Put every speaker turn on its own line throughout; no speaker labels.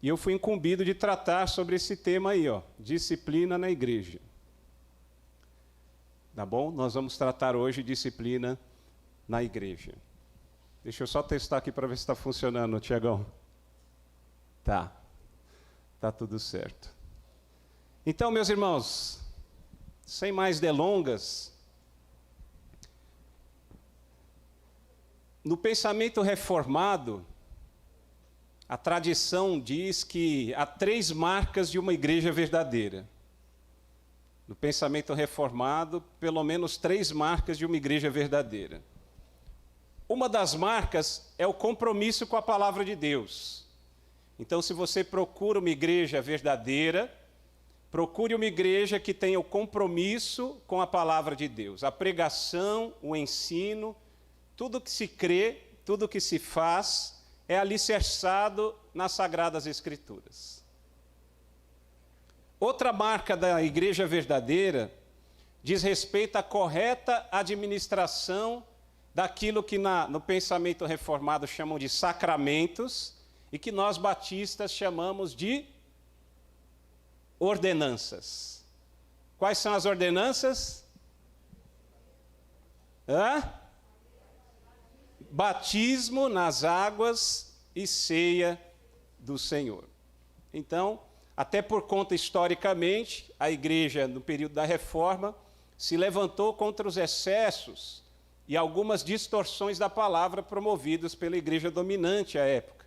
E eu fui incumbido de tratar sobre esse tema aí, ó, disciplina na igreja. Tá bom? Nós vamos tratar hoje disciplina na igreja. Deixa eu só testar aqui para ver se está funcionando, Tiagão. Tá tudo certo. Então, meus irmãos, sem mais delongas, no pensamento reformado, a tradição diz que há 3 marcas de uma igreja verdadeira. No pensamento reformado, pelo menos 3 marcas de uma igreja verdadeira. Uma das marcas é o compromisso com a palavra de Deus. Então, se você procura uma igreja verdadeira, procure uma igreja que tenha o compromisso com a palavra de Deus. A pregação, o ensino, tudo que se crê, tudo que se faz, é alicerçado nas Sagradas Escrituras. Outra marca da igreja verdadeira diz respeito à correta administração daquilo que no pensamento reformado chamam de sacramentos e que nós batistas chamamos de ordenanças. Quais são as ordenanças? Batismo nas águas e ceia do Senhor. Então, até por conta historicamente, a igreja no período da Reforma se levantou contra os excessos e algumas distorções da palavra promovidos pela igreja dominante à época,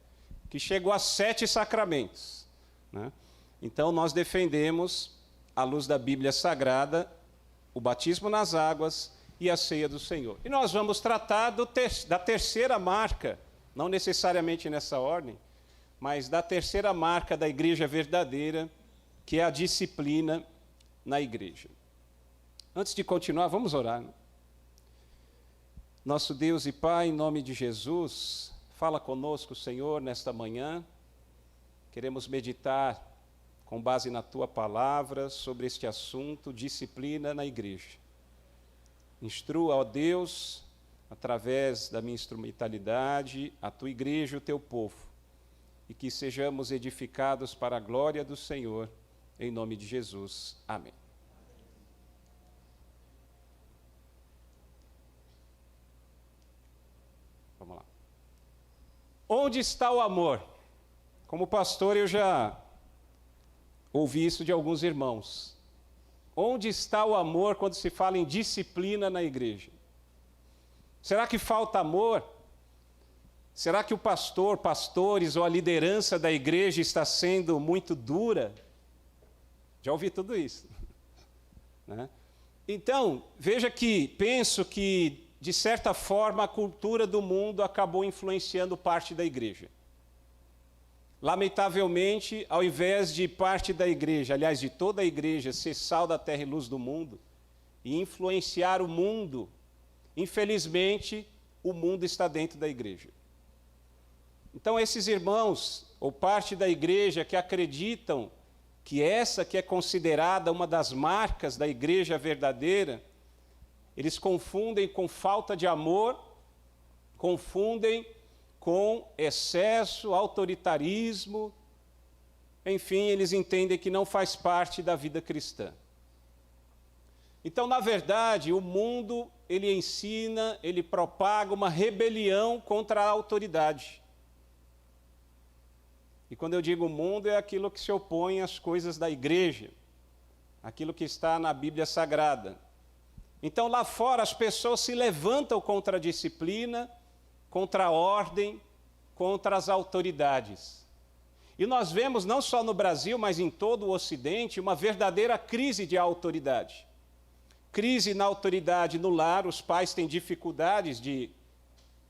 que chegou a 7 sacramentos, né? Então nós defendemos, à luz da Bíblia Sagrada, o batismo nas águas e a ceia do Senhor. E nós vamos tratar da terceira marca, não necessariamente nessa ordem, mas da terceira marca da igreja verdadeira, que é a disciplina na igreja. Antes de continuar, vamos orar, né? Nosso Deus e Pai, em nome de Jesus, fala conosco, Senhor, nesta manhã. Queremos meditar com base na Tua palavra sobre este assunto, disciplina na igreja. Instrua, ó Deus, através da minha instrumentalidade, a Tua igreja e o Teu povo, e que sejamos edificados para a glória do Senhor, em nome de Jesus. Amém. Vamos lá. Onde está o amor? Como pastor, eu já ouvi isso de alguns irmãos. Onde está o amor quando se fala em disciplina na igreja? Será que falta amor? Será que o pastor, pastores ou a liderança da igreja está sendo muito dura? Já ouvi tudo isso, né? Então, veja que penso que, de certa forma, a cultura do mundo acabou influenciando parte da igreja. Lamentavelmente, ao invés de parte da igreja, aliás, de toda a igreja, ser sal da terra e luz do mundo, e influenciar o mundo, infelizmente, o mundo está dentro da igreja. Então, esses irmãos, ou parte da igreja, que acreditam que essa que é considerada uma das marcas da igreja verdadeira, eles confundem com falta de amor, confundem com excesso, autoritarismo, enfim, eles entendem que não faz parte da vida cristã. Então, na verdade, o mundo, ele ensina, ele propaga uma rebelião contra a autoridade. E quando eu digo mundo, é aquilo que se opõe às coisas da igreja, aquilo que está na Bíblia Sagrada. Então, lá fora, as pessoas se levantam contra a disciplina, contra a ordem, contra as autoridades. E nós vemos, não só no Brasil, mas em todo o Ocidente, uma verdadeira crise de autoridade. Crise na autoridade no lar, os pais têm dificuldades de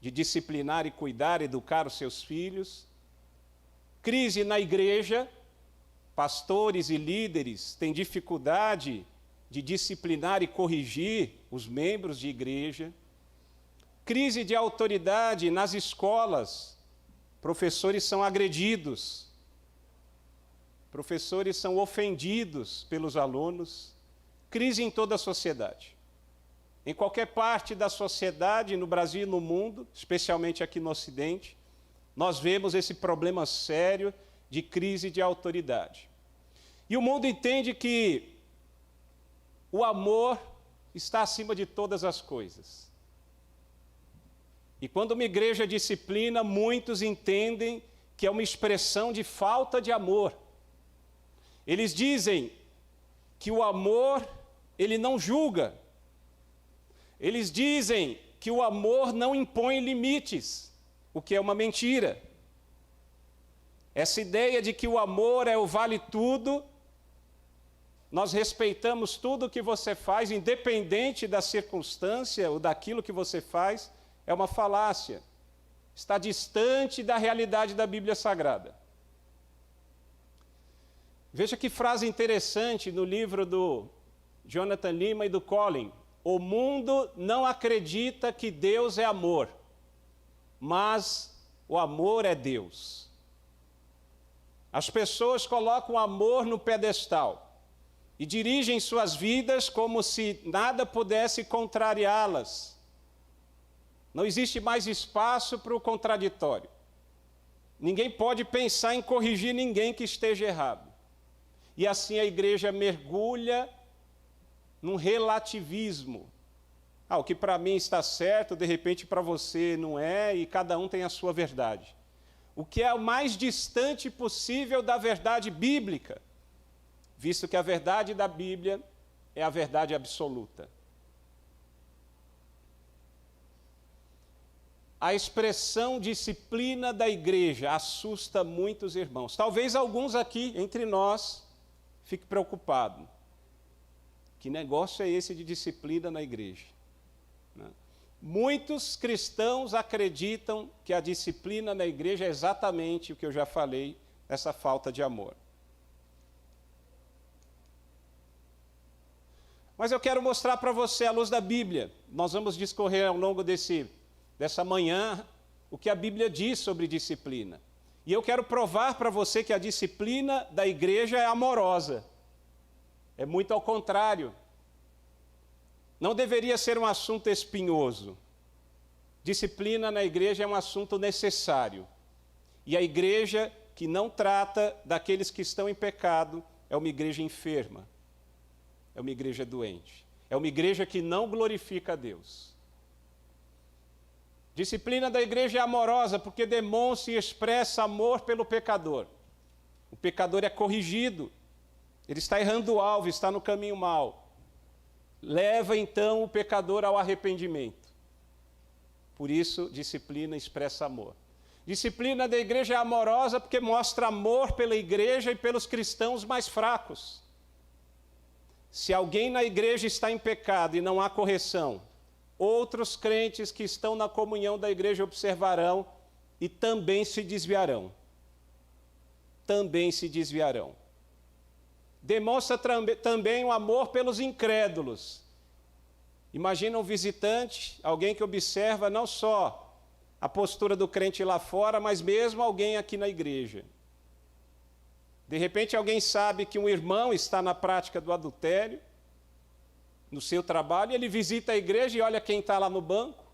disciplinar e cuidar, educar os seus filhos. Crise na igreja, pastores e líderes têm dificuldade de disciplinar e corrigir os membros de igreja. Crise de autoridade nas escolas, professores são agredidos, professores são ofendidos pelos alunos. Crise em toda a sociedade. Em qualquer parte da sociedade, no Brasil e no mundo, especialmente aqui no Ocidente, nós vemos esse problema sério de crise de autoridade. E o mundo entende que o amor está acima de todas as coisas. E quando uma igreja disciplina, muitos entendem que é uma expressão de falta de amor. Eles dizem que o amor, ele não julga. Eles dizem que o amor não impõe limites, o que é uma mentira. Essa ideia de que o amor é o vale tudo, nós respeitamos tudo o que você faz, independente da circunstância ou daquilo que você faz, é uma falácia. Está distante da realidade da Bíblia Sagrada. Veja que frase interessante no livro do Jonathan Lima e do Colin. O mundo não acredita que Deus é amor, mas o amor é Deus. As pessoas colocam o amor no pedestal e dirigem suas vidas como se nada pudesse contrariá-las. Não existe mais espaço para o contraditório. Ninguém pode pensar em corrigir ninguém que esteja errado. E assim a igreja mergulha num relativismo. O que para mim está certo, de repente para você não é, e cada um tem a sua verdade. O que é o mais distante possível da verdade bíblica, visto que a verdade da Bíblia é a verdade absoluta. A expressão disciplina da igreja assusta muitos irmãos. Talvez alguns aqui, entre nós, fiquem preocupados. Que negócio é esse de disciplina na igreja? Muitos cristãos acreditam que a disciplina na igreja é exatamente o que eu já falei, essa falta de amor. Mas eu quero mostrar para você, à luz da Bíblia, nós vamos discorrer ao longo dessa manhã o que a Bíblia diz sobre disciplina. E eu quero provar para você que a disciplina da igreja é amorosa. É muito ao contrário. Não deveria ser um assunto espinhoso. Disciplina na igreja é um assunto necessário. E a igreja que não trata daqueles que estão em pecado é uma igreja enferma. É uma igreja doente. É uma igreja que não glorifica a Deus. Disciplina da igreja é amorosa porque demonstra e expressa amor pelo pecador. O pecador é corrigido. Ele está errando o alvo, está no caminho mau. Leva então o pecador ao arrependimento. Por isso, disciplina expressa amor. Disciplina da igreja é amorosa porque mostra amor pela igreja e pelos cristãos mais fracos. Se alguém na igreja está em pecado e não há correção, outros crentes que estão na comunhão da igreja observarão e também se desviarão. Também se desviarão. Demonstra também o amor pelos incrédulos. Imagina um visitante, alguém que observa não só a postura do crente lá fora, mas mesmo alguém aqui na igreja. De repente alguém sabe que um irmão está na prática do adultério, no seu trabalho, e ele visita a igreja e olha quem está lá no banco,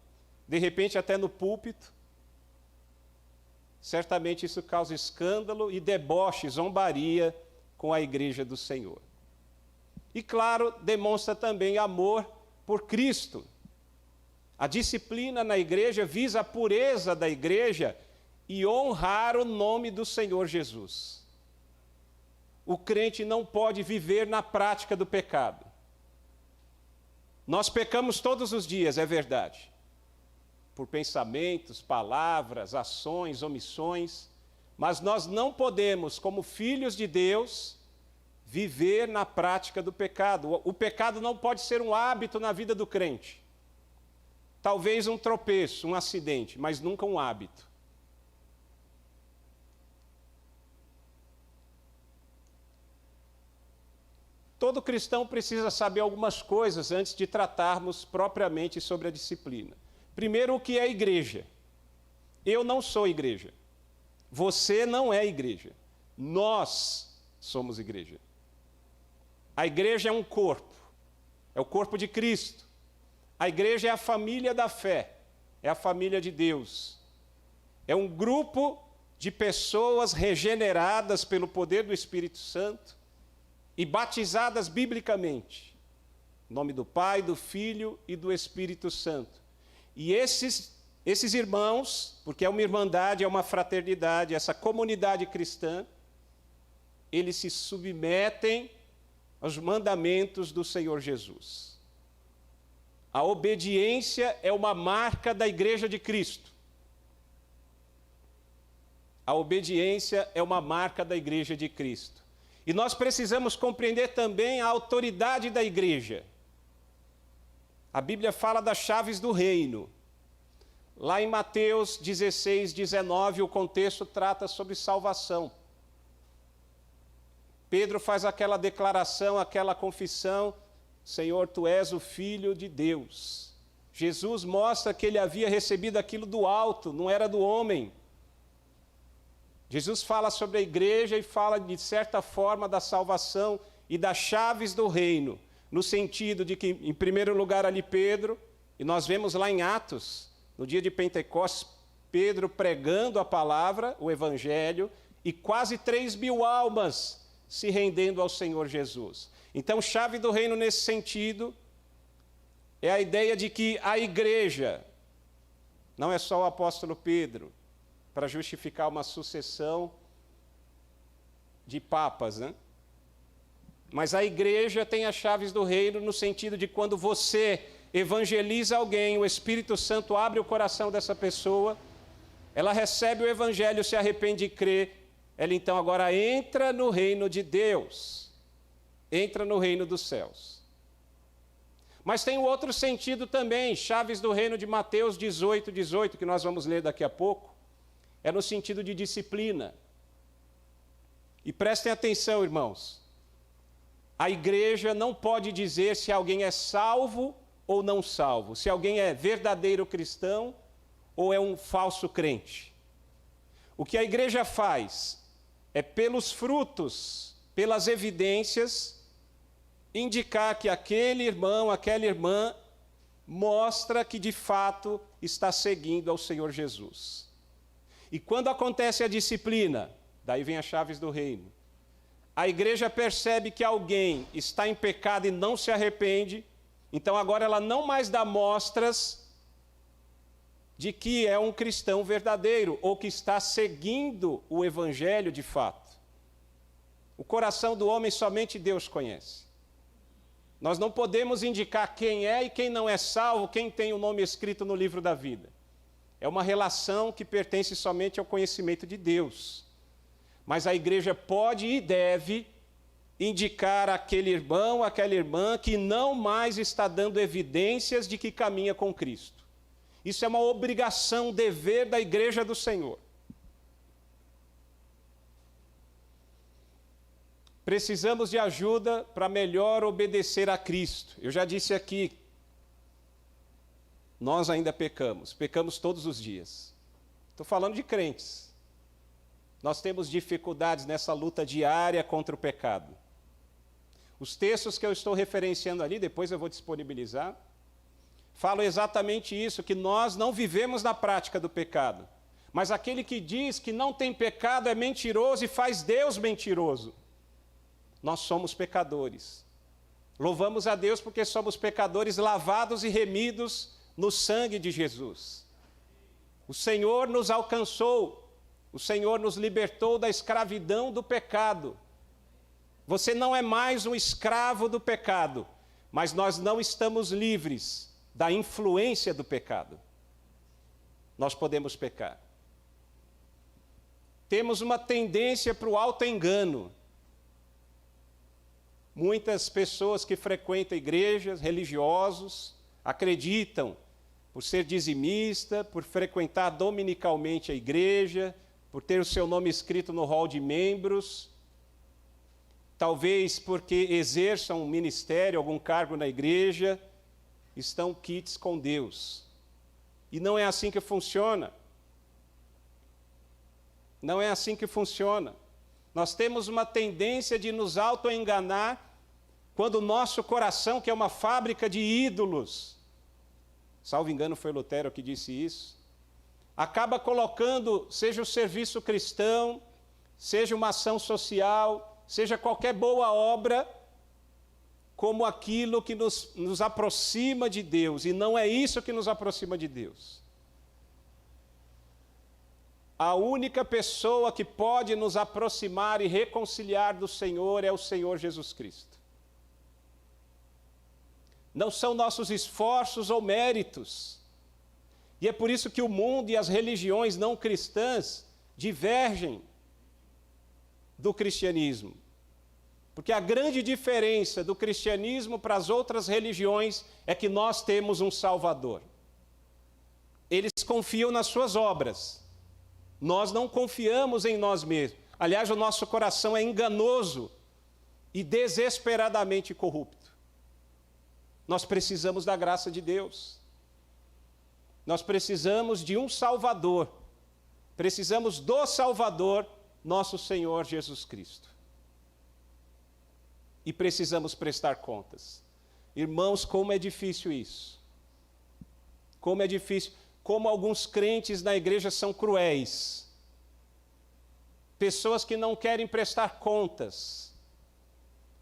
de repente até no púlpito. Certamente isso causa escândalo e deboche, zombaria com a igreja do Senhor. E claro, demonstra também amor por Cristo. A disciplina na igreja visa a pureza da igreja e honrar o nome do Senhor Jesus. O crente não pode viver na prática do pecado. Nós pecamos todos os dias, é verdade. Por pensamentos, palavras, ações, omissões. Mas nós não podemos, como filhos de Deus, viver na prática do pecado. O pecado não pode ser um hábito na vida do crente. Talvez um tropeço, um acidente, mas nunca um hábito. Todo cristão precisa saber algumas coisas antes de tratarmos propriamente sobre a disciplina. Primeiro, o que é igreja? Eu não sou igreja. Você não é igreja. Nós somos igreja. A igreja é um corpo. É o corpo de Cristo. A igreja é a família da fé. É a família de Deus. É um grupo de pessoas regeneradas pelo poder do Espírito Santo e batizadas biblicamente, em nome do Pai, do Filho e do Espírito Santo. E esses irmãos, porque é uma irmandade, é uma fraternidade, essa comunidade cristã, eles se submetem aos mandamentos do Senhor Jesus. A obediência é uma marca da Igreja de Cristo. A obediência é uma marca da Igreja de Cristo. E nós precisamos compreender também a autoridade da Igreja. A Bíblia fala das chaves do reino. Lá em Mateus 16, 19, o contexto trata sobre salvação. Pedro faz aquela declaração, aquela confissão: Senhor, Tu és o Filho de Deus. Jesus mostra que ele havia recebido aquilo do alto, não era do homem. Jesus fala sobre a igreja e fala, de certa forma, da salvação e das chaves do reino, no sentido de que, em primeiro lugar, ali Pedro, e nós vemos lá em Atos, no dia de Pentecostes, Pedro pregando a palavra, o evangelho, e quase 3.000 almas se rendendo ao Senhor Jesus. Então, chave do reino nesse sentido é a ideia de que a igreja não é só o apóstolo Pedro, para justificar uma sucessão de papas, né? Mas a igreja tem as chaves do reino no sentido de quando você evangeliza alguém, o Espírito Santo abre o coração dessa pessoa, ela recebe o evangelho, se arrepende e crê, ela então agora entra no reino de Deus, entra no reino dos céus. Mas tem um outro sentido também, chaves do reino de Mateus 18, 18, que nós vamos ler daqui a pouco, é no sentido de disciplina. E prestem atenção, irmãos, a igreja não pode dizer se alguém é salvo ou não salvo, se alguém é verdadeiro cristão ou é um falso crente. O que a igreja faz é, pelos frutos, pelas evidências, indicar que aquele irmão, aquela irmã, mostra que de fato está seguindo ao Senhor Jesus. E quando acontece a disciplina, daí vem as chaves do reino, a igreja percebe que alguém está em pecado e não se arrepende, então agora ela não mais dá mostras de que é um cristão verdadeiro, ou que está seguindo o evangelho de fato. O coração do homem somente Deus conhece. Nós não podemos indicar quem é e quem não é salvo, quem tem o nome escrito no livro da vida. É uma relação que pertence somente ao conhecimento de Deus. Mas a igreja pode e deve indicar aquele irmão, aquela irmã que não mais está dando evidências de que caminha com Cristo. Isso é uma obrigação, dever da igreja do Senhor. Precisamos de ajuda para melhor obedecer a Cristo. Eu já disse aqui, nós ainda pecamos todos os dias. Estou falando de crentes. Nós temos dificuldades nessa luta diária contra o pecado. Os textos que eu estou referenciando ali, depois eu vou disponibilizar, falam exatamente isso, que nós não vivemos na prática do pecado. Mas aquele que diz que não tem pecado é mentiroso e faz Deus mentiroso. Nós somos pecadores. Louvamos a Deus porque somos pecadores lavados e remidos no sangue de Jesus. O Senhor nos alcançou, o Senhor nos libertou da escravidão do pecado. Você não é mais um escravo do pecado, mas nós não estamos livres da influência do pecado. Nós podemos pecar. Temos uma tendência para o auto-engano. Muitas pessoas que frequentam igrejas, religiosos, acreditam, por ser dizimista, por frequentar dominicalmente a igreja, por ter o seu nome escrito no hall de membros, talvez porque exerçam um ministério, algum cargo na igreja, estão quites com Deus. E não é assim que funciona. Não é assim que funciona. Nós temos uma tendência de nos auto-enganar quando o nosso coração, que é uma fábrica de ídolos, salvo engano foi Lutero que disse isso, acaba colocando, seja o serviço cristão, seja uma ação social, seja qualquer boa obra, como aquilo que nos aproxima de Deus, e não é isso que nos aproxima de Deus. A única pessoa que pode nos aproximar e reconciliar do Senhor é o Senhor Jesus Cristo. Não são nossos esforços ou méritos. E é por isso que o mundo e as religiões não cristãs divergem do cristianismo. Porque a grande diferença do cristianismo para as outras religiões é que nós temos um Salvador. Eles confiam nas suas obras. Nós não confiamos em nós mesmos. Aliás, o nosso coração é enganoso e desesperadamente corrupto. Nós precisamos da graça de Deus. Nós precisamos de um Salvador. Precisamos do Salvador, nosso Senhor Jesus Cristo. E precisamos prestar contas. Irmãos, como é difícil isso. Como é difícil. Como alguns crentes na igreja são cruéis. Pessoas que não querem prestar contas.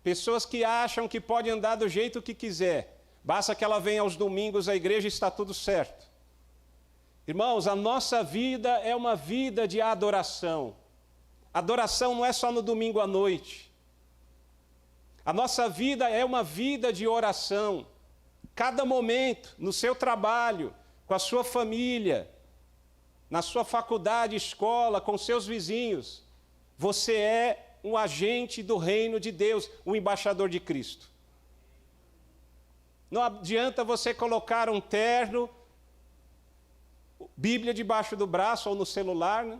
Pessoas que acham que pode andar do jeito que quiser. Basta que ela venha aos domingos à igreja e está tudo certo. Irmãos, a nossa vida é uma vida de adoração. Adoração não é só no domingo à noite. A nossa vida é uma vida de oração. Cada momento, no seu trabalho, com a sua família, na sua faculdade, escola, com seus vizinhos, você é um agente do reino de Deus, um embaixador de Cristo. Não adianta você colocar um terno, Bíblia debaixo do braço ou no celular, né?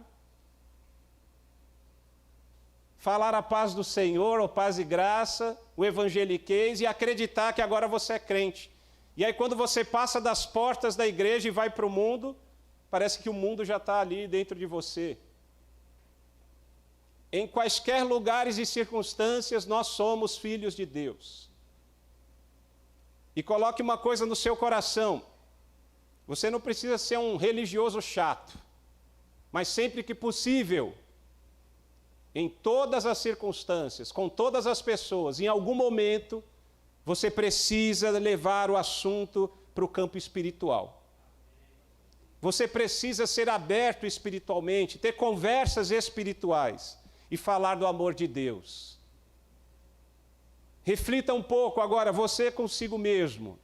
Falar a paz do Senhor, ou paz e graça, o evangeliquez, e acreditar que agora você é crente. E aí quando você passa das portas da igreja e vai para o mundo, parece que o mundo já está ali dentro de você. Em quaisquer lugares e circunstâncias, nós somos filhos de Deus. E coloque uma coisa no seu coração. Você não precisa ser um religioso chato, mas sempre que possível, em todas as circunstâncias, com todas as pessoas, em algum momento, você precisa levar o assunto para o campo espiritual. Você precisa ser aberto espiritualmente, ter conversas espirituais e falar do amor de Deus. Reflita um pouco agora, você consigo mesmo.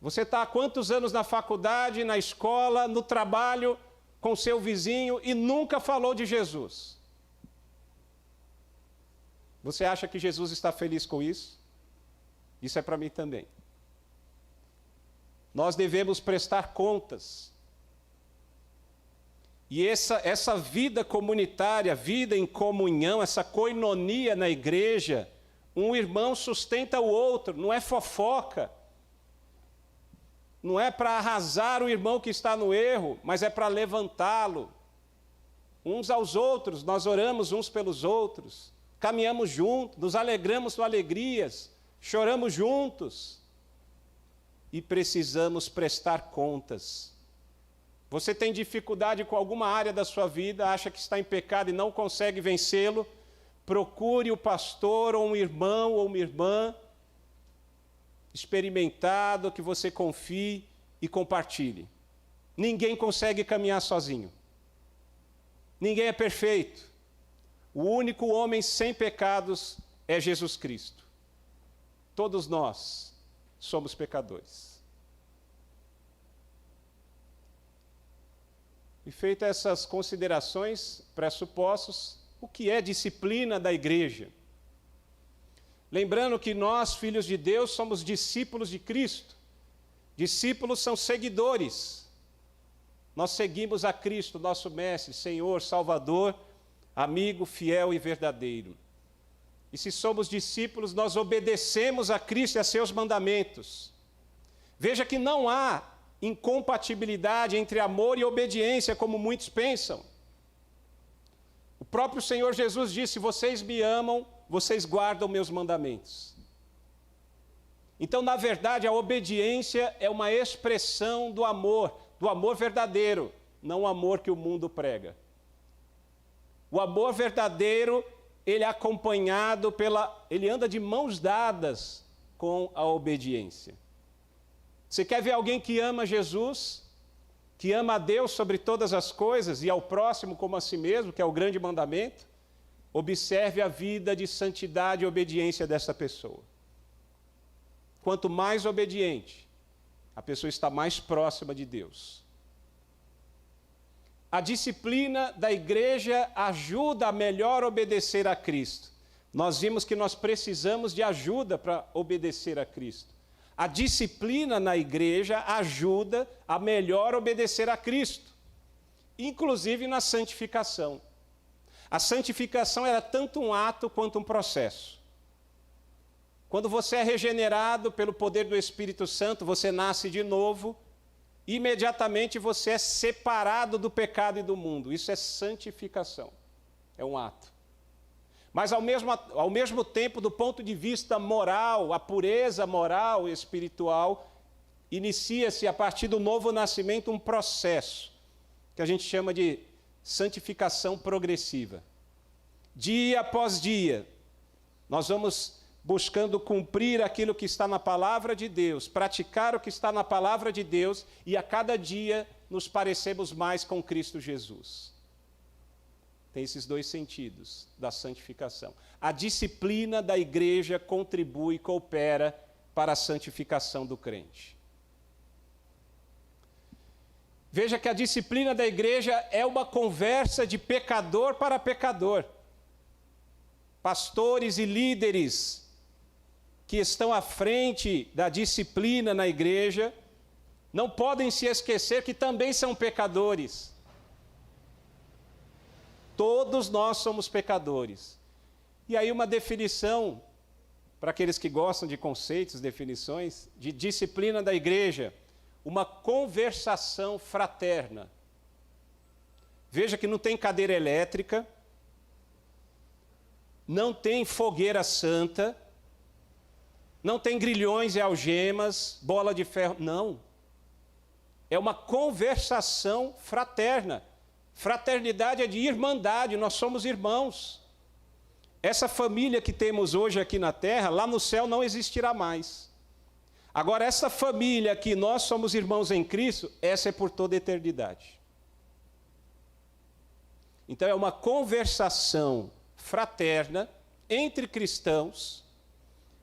Você está há quantos anos na faculdade, na escola, no trabalho, com seu vizinho e nunca falou de Jesus? Você acha que Jesus está feliz com isso? Isso é para mim também. Nós devemos prestar contas. E essa vida comunitária, vida em comunhão, essa koinonia na igreja, um irmão sustenta o outro, não é fofoca. Não é para arrasar o irmão que está no erro, mas é para levantá-lo. Uns aos outros, nós oramos uns pelos outros, caminhamos juntos, nos alegramos com alegrias, choramos juntos. E precisamos prestar contas. Você tem dificuldade com alguma área da sua vida, acha que está em pecado e não consegue vencê-lo? Procure o pastor ou um irmão ou uma irmã experimentado, que você confie e compartilhe. Ninguém consegue caminhar sozinho. Ninguém é perfeito. O único homem sem pecados é Jesus Cristo. Todos nós somos pecadores. E feitas essas considerações, pressupostos, o que é disciplina da igreja? Lembrando que nós, filhos de Deus, somos discípulos de Cristo. Discípulos são seguidores. Nós seguimos a Cristo, nosso Mestre, Senhor, Salvador, amigo, fiel e verdadeiro. E se somos discípulos, nós obedecemos a Cristo e a seus mandamentos. Veja que não há incompatibilidade entre amor e obediência, como muitos pensam. O próprio Senhor Jesus disse: vocês me amam, vocês guardam meus mandamentos. Então, na verdade, a obediência é uma expressão do amor verdadeiro, não o amor que o mundo prega. O amor verdadeiro, ele é acompanhado ele anda de mãos dadas com a obediência. Você quer ver alguém que ama Jesus, que ama a Deus sobre todas as coisas e ao próximo como a si mesmo, que é o grande mandamento? Observe a vida de santidade e obediência dessa pessoa. Quanto mais obediente, a pessoa está mais próxima de Deus. A disciplina da igreja ajuda a melhor obedecer a Cristo. Nós vimos que nós precisamos de ajuda para obedecer a Cristo. A disciplina na igreja ajuda a melhor obedecer a Cristo, inclusive na santificação. A santificação era tanto um ato quanto um processo. Quando você é regenerado pelo poder do Espírito Santo, você nasce de novo, imediatamente você é separado do pecado e do mundo. Isso é santificação, é um ato. Mas ao mesmo tempo, do ponto de vista moral, a pureza moral e espiritual, inicia-se a partir do novo nascimento um processo, que a gente chama de santificação progressiva. Dia após dia, nós vamos buscando cumprir aquilo que está na palavra de Deus, praticar o que está na palavra de Deus, e a cada dia nos parecemos mais com Cristo Jesus. Tem esses dois sentidos da santificação. A disciplina da igreja contribui e coopera para a santificação do crente. Veja que a disciplina da igreja é uma conversa de pecador para pecador. Pastores e líderes que estão à frente da disciplina na igreja não podem se esquecer que também são pecadores. Todos nós somos pecadores. E aí uma definição, para aqueles que gostam de conceitos, definições, de disciplina da igreja: uma conversação fraterna. Veja que não tem cadeira elétrica, não tem fogueira santa, não tem grilhões e algemas, bola de ferro, não. É uma conversação fraterna. Fraternidade é de irmandade, nós somos irmãos. Essa família que temos hoje aqui na terra, lá no céu não existirá mais. Agora, essa família que nós somos irmãos em Cristo, essa é por toda a eternidade. Então é uma conversação fraterna entre cristãos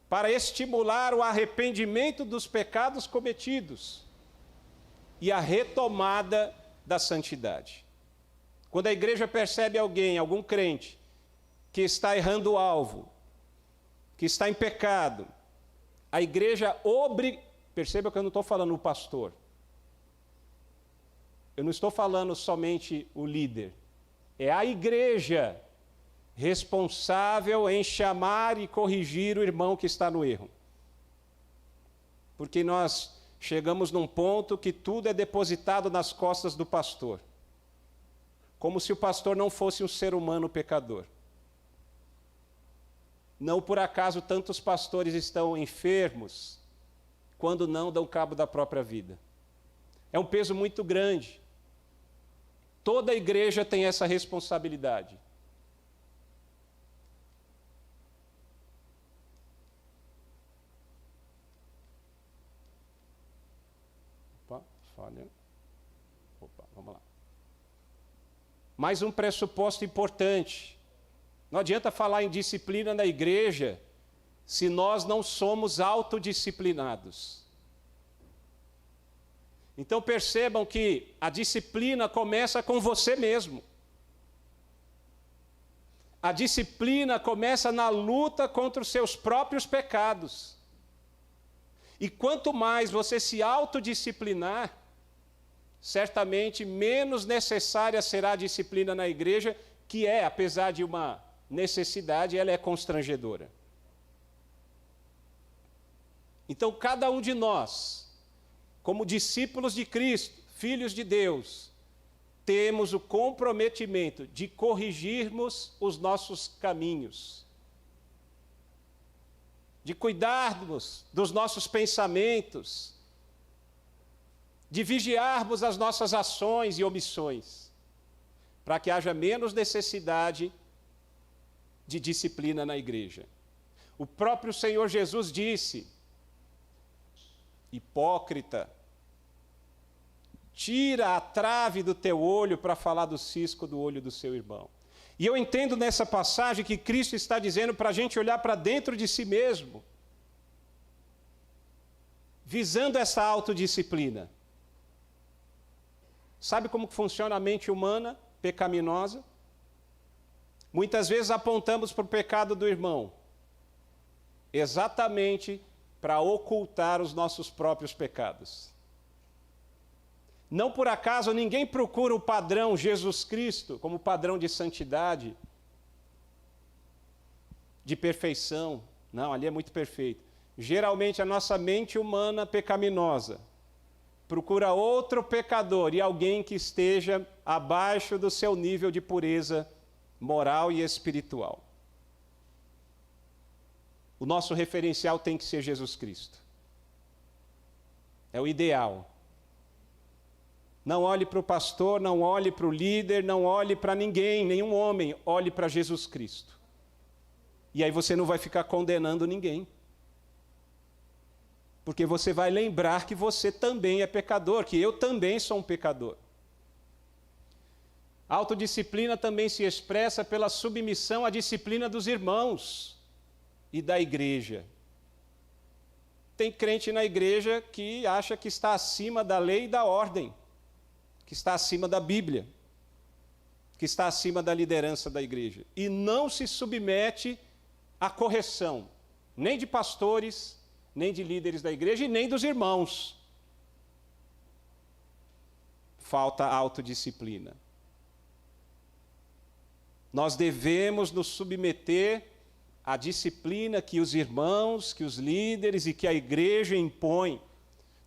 para estimular o arrependimento dos pecados cometidos e a retomada da santidade. Quando a igreja percebe algum crente, que está errando o alvo, que está em pecado, a igreja perceba que eu não estou falando o pastor, eu não estou falando somente o líder, é a igreja responsável em chamar e corrigir o irmão que está no erro. Porque nós chegamos num ponto que tudo é depositado nas costas do pastor, como se o pastor não fosse um ser humano pecador. Não por acaso tantos pastores estão enfermos, quando não dão cabo da própria vida. É um peso muito grande. Toda a igreja tem essa responsabilidade. Opa, falha. Opa, vamos lá. Mais um pressuposto importante. Não adianta falar em disciplina na igreja se nós não somos autodisciplinados. Então percebam que a disciplina começa com você mesmo. A disciplina começa na luta contra os seus próprios pecados. E quanto mais você se autodisciplinar, certamente menos necessária será a disciplina na igreja, que é, apesar de uma necessidade, ela é constrangedora. Então, cada um de nós, como discípulos de Cristo, filhos de Deus, temos o comprometimento de corrigirmos os nossos caminhos, de cuidarmos dos nossos pensamentos, de vigiarmos as nossas ações e omissões, para que haja menos necessidade de disciplina na igreja. O próprio Senhor Jesus disse: hipócrita, tira a trave do teu olho para falar do cisco do olho do seu irmão. E eu entendo nessa passagem que Cristo está dizendo para a gente olhar para dentro de si mesmo, visando essa autodisciplina. Sabe como funciona a mente humana pecaminosa? Muitas vezes apontamos para o pecado do irmão, exatamente para ocultar os nossos próprios pecados. Não por acaso ninguém procura o padrão Jesus Cristo como padrão de santidade, de perfeição. Não, ali é muito perfeito. Geralmente a nossa mente humana pecaminosa procura outro pecador e alguém que esteja abaixo do seu nível de pureza moral e espiritual. O nosso referencial tem que ser Jesus Cristo. É o ideal. Não olhe para o pastor, não olhe para o líder, não olhe para ninguém, nenhum homem, olhe para Jesus Cristo. E aí você não vai ficar condenando ninguém. Porque você vai lembrar que você também é pecador, que eu também sou um pecador. A autodisciplina também se expressa pela submissão à disciplina dos irmãos e da igreja. Tem crente na igreja que acha que está acima da lei e da ordem, que está acima da Bíblia, que está acima da liderança da igreja, e não se submete à correção, nem de pastores, nem de líderes da igreja e nem dos irmãos. Falta autodisciplina. Nós devemos nos submeter à disciplina que os irmãos, que os líderes e que a igreja impõem.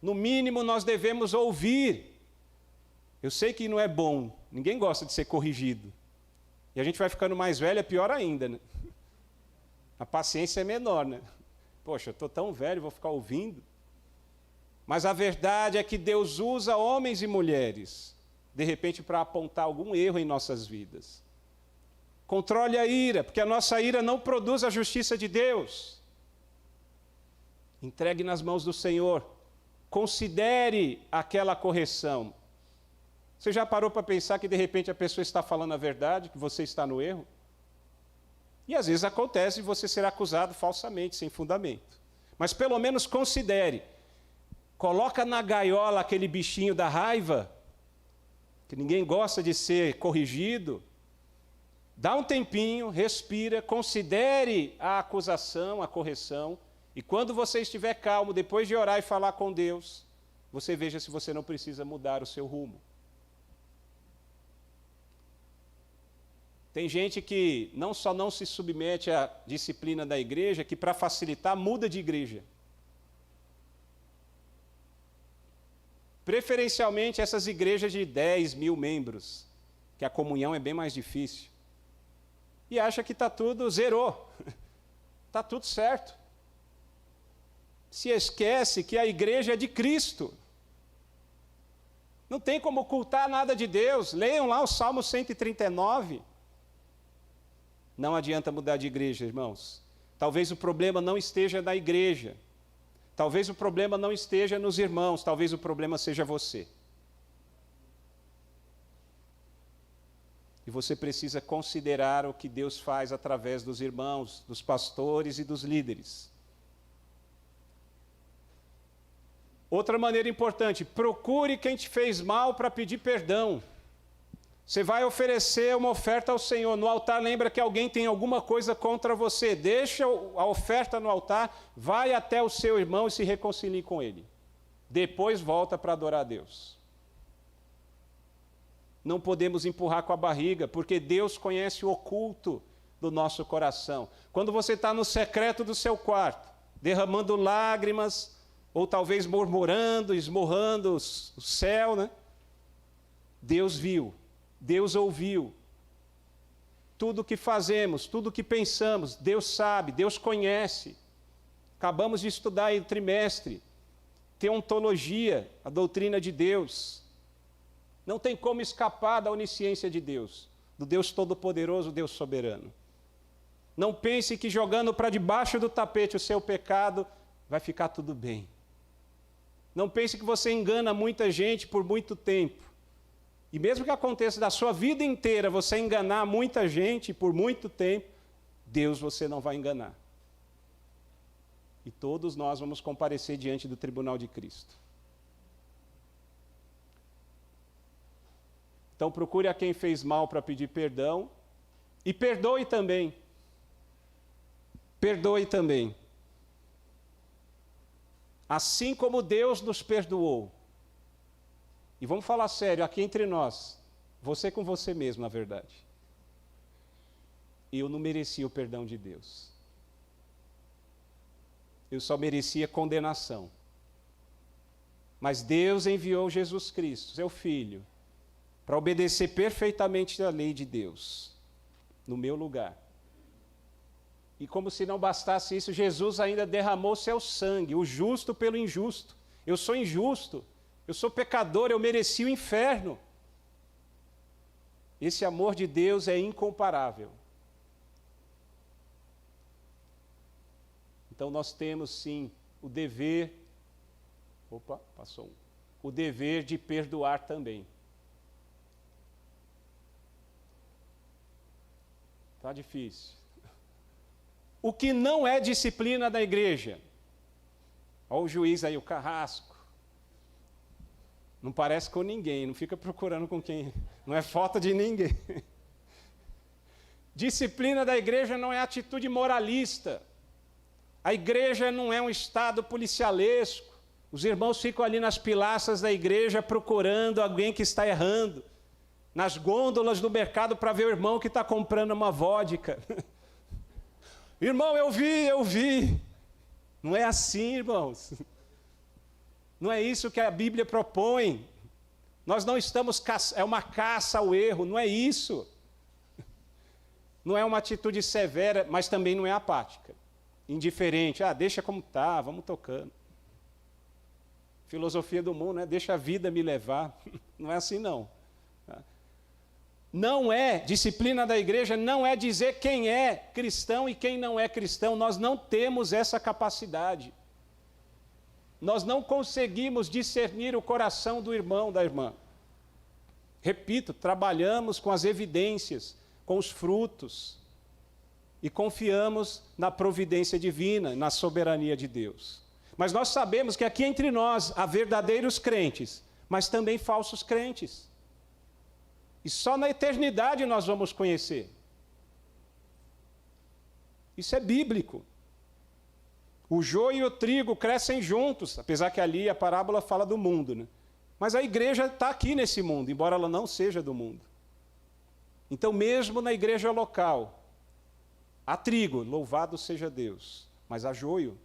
No mínimo, nós devemos ouvir. Eu sei que não é bom, ninguém gosta de ser corrigido. E a gente vai ficando mais velho, é pior ainda, né? A paciência é menor, né? Poxa, eu estou tão velho, vou ficar ouvindo. Mas a verdade é que Deus usa homens e mulheres, de repente, para apontar algum erro em nossas vidas. Controle a ira, porque a nossa ira não produz a justiça de Deus. Entregue nas mãos do Senhor. Considere aquela correção. Você já parou para pensar que de repente a pessoa está falando a verdade, que você está no erro? E às vezes acontece e você será acusado falsamente, sem fundamento. Mas pelo menos considere. Coloca na gaiola aquele bichinho da raiva, que ninguém gosta de ser corrigido. Dá um tempinho, respira, considere a acusação, a correção, e quando você estiver calmo, depois de orar e falar com Deus, você veja se você não precisa mudar o seu rumo. Tem gente que não só não se submete à disciplina da igreja, que para facilitar muda de igreja. Preferencialmente essas igrejas de 10 mil membros, que a comunhão é bem mais difícil. E acha que está tudo, zerou. Está tudo certo. Se esquece que a igreja é de Cristo. Não tem como ocultar nada de Deus. Leiam lá o Salmo 139. Não adianta mudar de igreja, irmãos. Talvez o problema não esteja na igreja. Talvez o problema não esteja nos irmãos. Talvez o problema seja você. E você precisa considerar o que Deus faz através dos irmãos, dos pastores e dos líderes. Outra maneira importante, procure quem te fez mal para pedir perdão. Você vai oferecer uma oferta ao Senhor. No altar, lembra que alguém tem alguma coisa contra você. Deixa a oferta no altar, vai até o seu irmão e se reconcilie com ele. Depois volta para adorar a Deus. Não podemos empurrar com a barriga, porque Deus conhece o oculto do nosso coração. Quando você está no secreto do seu quarto, derramando lágrimas, ou talvez murmurando, esmurrando o céu, né? Deus viu, Deus ouviu. Tudo o que fazemos, tudo o que pensamos, Deus sabe, Deus conhece. Acabamos de estudar aí o trimestre. teontologia, a doutrina de Deus. Não tem como escapar da onisciência de Deus, do Deus Todo-Poderoso, Deus Soberano. Não pense que jogando para debaixo do tapete o seu pecado vai ficar tudo bem. Não pense que você engana muita gente por muito tempo. E mesmo que aconteça da sua vida inteira você enganar muita gente por muito tempo, Deus você não vai enganar. E todos nós vamos comparecer diante do tribunal de Cristo. Então procure a quem fez mal para pedir perdão e perdoe também. Perdoe também. Assim como Deus nos perdoou. E vamos falar sério, aqui entre nós, você com você mesmo, na verdade. Eu não merecia o perdão de Deus. Eu só merecia condenação. Mas Deus enviou Jesus Cristo, seu Filho, para obedecer perfeitamente à lei de Deus, no meu lugar. E como se não bastasse isso, Jesus ainda derramou seu sangue, o justo pelo injusto. Eu sou injusto, eu sou pecador, eu mereci o inferno. Esse amor de Deus é incomparável. Então nós temos sim o dever, o dever de perdoar também. Está difícil. O que não é disciplina da igreja? Olha o juiz aí, o carrasco. Não parece com ninguém, não fica procurando com quem. Não é falta de ninguém. Disciplina da igreja não é atitude moralista. A igreja não é um estado policialesco. Os irmãos ficam ali nas pilastras da igreja procurando alguém que está errando. Nas gôndolas do mercado para ver o irmão que está comprando uma vodka. Irmão, eu vi. Não é assim, irmãos. Não é isso que a Bíblia propõe. Nós não estamos, é uma caça ao erro, não é isso. Não é uma atitude severa, mas também não é apática. Indiferente, deixa como está, vamos tocando. Filosofia do mundo, né? Deixa a vida me levar. Não é assim, não. Não é, disciplina da igreja não é dizer quem é cristão e quem não é cristão. Nós não temos essa capacidade. Nós não conseguimos discernir o coração do irmão, da irmã. Repito, trabalhamos com as evidências, com os frutos, e confiamos na providência divina, na soberania de Deus. Mas nós sabemos que aqui entre nós há verdadeiros crentes, mas também falsos crentes. E só na eternidade nós vamos conhecer. Isso é bíblico. O joio e o trigo crescem juntos, apesar que ali a parábola fala do mundo, né? Mas a igreja está aqui nesse mundo, embora ela não seja do mundo. Então, mesmo na igreja local, há trigo, louvado seja Deus, mas há joio.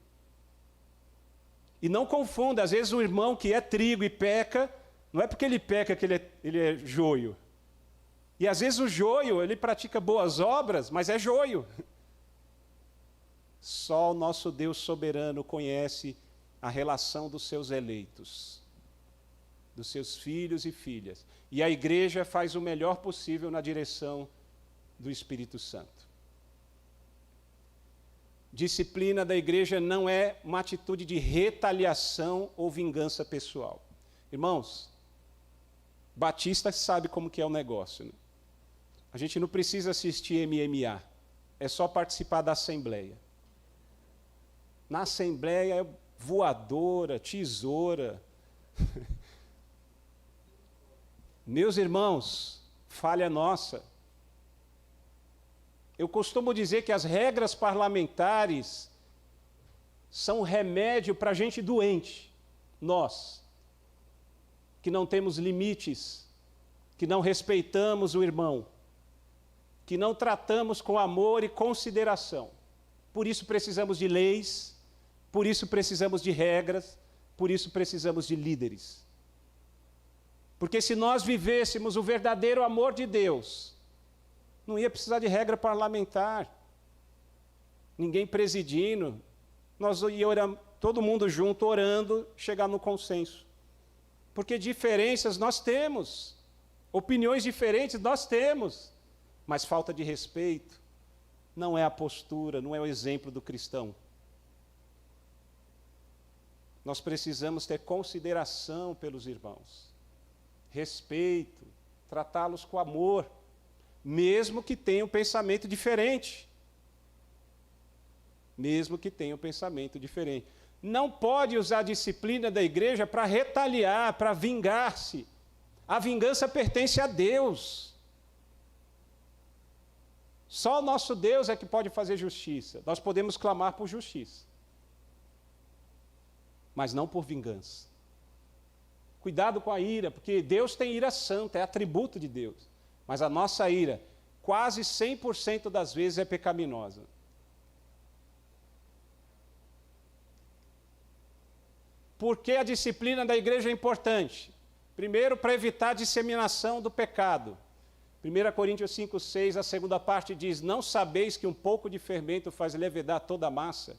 E não confunda, às vezes o irmão que é trigo e peca, não é porque ele peca que ele é joio. E às vezes o joio, ele pratica boas obras, mas é joio. Só o nosso Deus soberano conhece a relação dos seus eleitos, dos seus filhos e filhas. E a igreja faz o melhor possível na direção do Espírito Santo. Disciplina da igreja não é uma atitude de retaliação ou vingança pessoal. Irmãos, Batista sabe como que é o negócio, né? A gente não precisa assistir MMA, é só participar da assembleia. Na assembleia é voadora, tesoura. Meus irmãos, falha nossa. Eu costumo dizer que as regras parlamentares são remédio para gente doente. Nós, que não temos limites, que não respeitamos o irmão, que não tratamos com amor e consideração. Por isso precisamos de leis, por isso precisamos de regras, por isso precisamos de líderes. Porque se nós vivêssemos o verdadeiro amor de Deus, não ia precisar de regra parlamentar, ninguém presidindo, nós íamos todo mundo junto, orando, chegar no consenso. Porque diferenças nós temos, opiniões diferentes nós temos, mas falta de respeito não é a postura, não é o exemplo do cristão. Nós precisamos ter consideração pelos irmãos, respeito, tratá-los com amor, mesmo que tenham pensamento diferente. Mesmo que tenham pensamento diferente. Não pode usar a disciplina da igreja para retaliar, para vingar-se. A vingança pertence a Deus. Só o nosso Deus é que pode fazer justiça. Nós podemos clamar por justiça, mas não por vingança. Cuidado com a ira, porque Deus tem ira santa, é atributo de Deus. Mas a nossa ira, quase 100% das vezes, é pecaminosa. Por que a disciplina da igreja é importante? Primeiro, para evitar a disseminação do pecado. 1 Coríntios 5,6, a segunda parte diz: não sabeis que um pouco de fermento faz levedar toda a massa?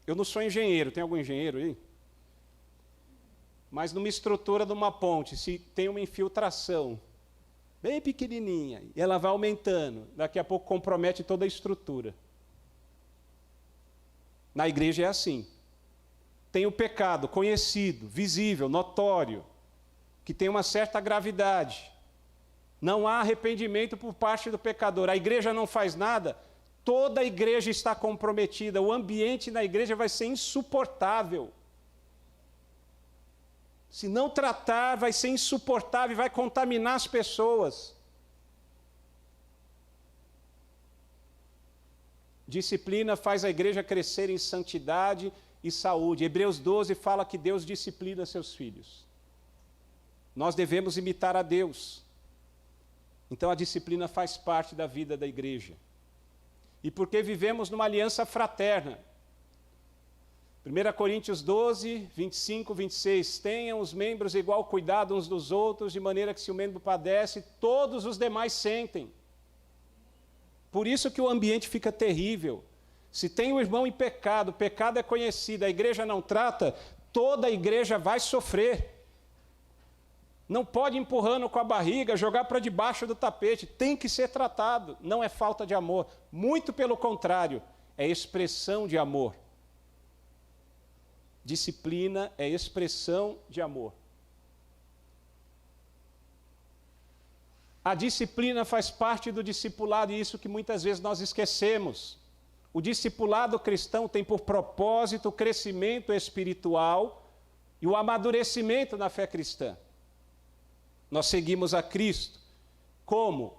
Eu não sou engenheiro, tem algum engenheiro aí? Mas numa estrutura de uma ponte, se tem uma infiltração bem pequenininha, e ela vai aumentando, daqui a pouco compromete toda a estrutura. Na igreja é assim. Tem o pecado conhecido, visível, notório, que tem uma certa gravidade. Não há arrependimento por parte do pecador. A igreja não faz nada, toda a igreja está comprometida. O ambiente na igreja vai ser insuportável. Se não tratar, vai ser insuportável, vai contaminar as pessoas. Disciplina faz a igreja crescer em santidade e saúde. Hebreus 12 fala que Deus disciplina seus filhos. Nós devemos imitar a Deus. Então a disciplina faz parte da vida da igreja. E porque vivemos numa aliança fraterna. 1 Coríntios 12, 25, 26. Tenham os membros igual cuidado uns dos outros, de maneira que se o membro padece, todos os demais sentem. Por isso que o ambiente fica terrível. Se tem um irmão em pecado, o pecado é conhecido, a igreja não trata, toda a igreja vai sofrer. Não pode ir empurrando com a barriga, jogar para debaixo do tapete, tem que ser tratado. Não é falta de amor, muito pelo contrário, é expressão de amor. Disciplina é expressão de amor. A disciplina faz parte do discipulado, e isso que muitas vezes nós esquecemos. O discipulado cristão tem por propósito o crescimento espiritual e o amadurecimento na fé cristã. Nós seguimos a Cristo. Como?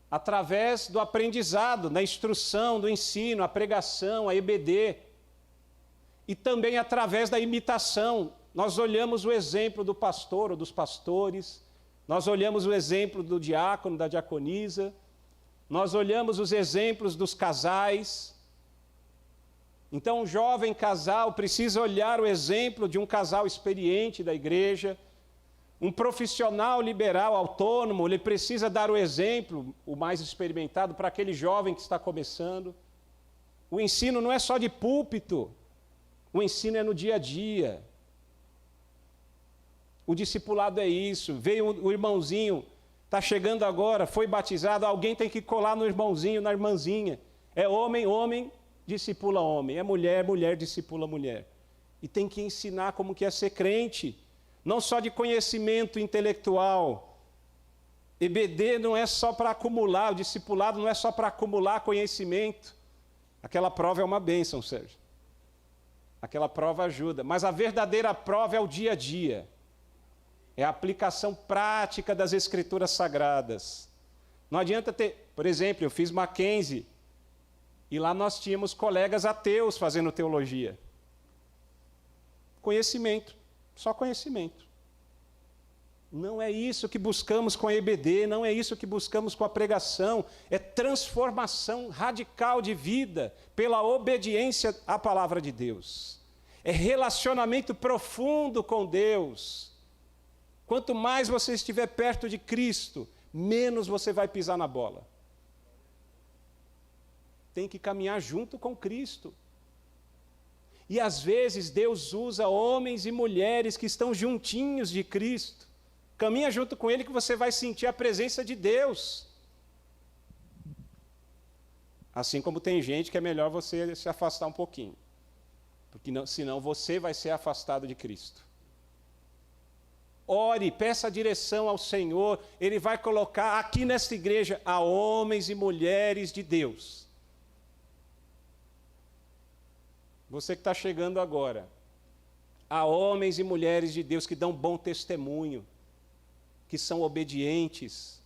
Através do aprendizado, da instrução, do ensino, a pregação, a EBD. E também através da imitação. Nós olhamos o exemplo do pastor ou dos pastores, nós olhamos o exemplo do diácono, da diaconisa, nós olhamos os exemplos dos casais. Então, um jovem casal precisa olhar o exemplo de um casal experiente da igreja. Um profissional liberal autônomo, ele precisa dar o exemplo, o mais experimentado, para aquele jovem que está começando. O ensino não é só de púlpito, o ensino é no dia a dia. O discipulado é isso. Veio o irmãozinho, está chegando agora, foi batizado, alguém tem que colar no irmãozinho, na irmãzinha. É homem, homem discipula homem. É mulher, mulher discipula mulher. E tem que ensinar como que é ser crente. Não só de conhecimento intelectual. EBD não é só para acumular, o discipulado não é só para acumular conhecimento. Aquela prova é uma bênção, Sérgio. Aquela prova ajuda. Mas a verdadeira prova é o dia a dia. É a aplicação prática das Escrituras Sagradas. Não adianta ter... Por exemplo, eu fiz Mackenzie, e lá nós tínhamos colegas ateus fazendo teologia. Conhecimento. Só conhecimento. Não é isso que buscamos com a EBD, não é isso que buscamos com a pregação, é transformação radical de vida pela obediência à palavra de Deus. É relacionamento profundo com Deus. Quanto mais você estiver perto de Cristo, menos você vai pisar na bola. Tem que caminhar junto com Cristo. E às vezes Deus usa homens e mulheres que estão juntinhos de Cristo. Caminha junto com Ele que você vai sentir a presença de Deus. Assim como tem gente que é melhor você se afastar um pouquinho. Porque senão você vai ser afastado de Cristo. Ore, peça direção ao Senhor. Ele vai colocar aqui nesta igreja a homens e mulheres de Deus. Você que está chegando agora. Há homens e mulheres de Deus que dão bom testemunho, que são obedientes,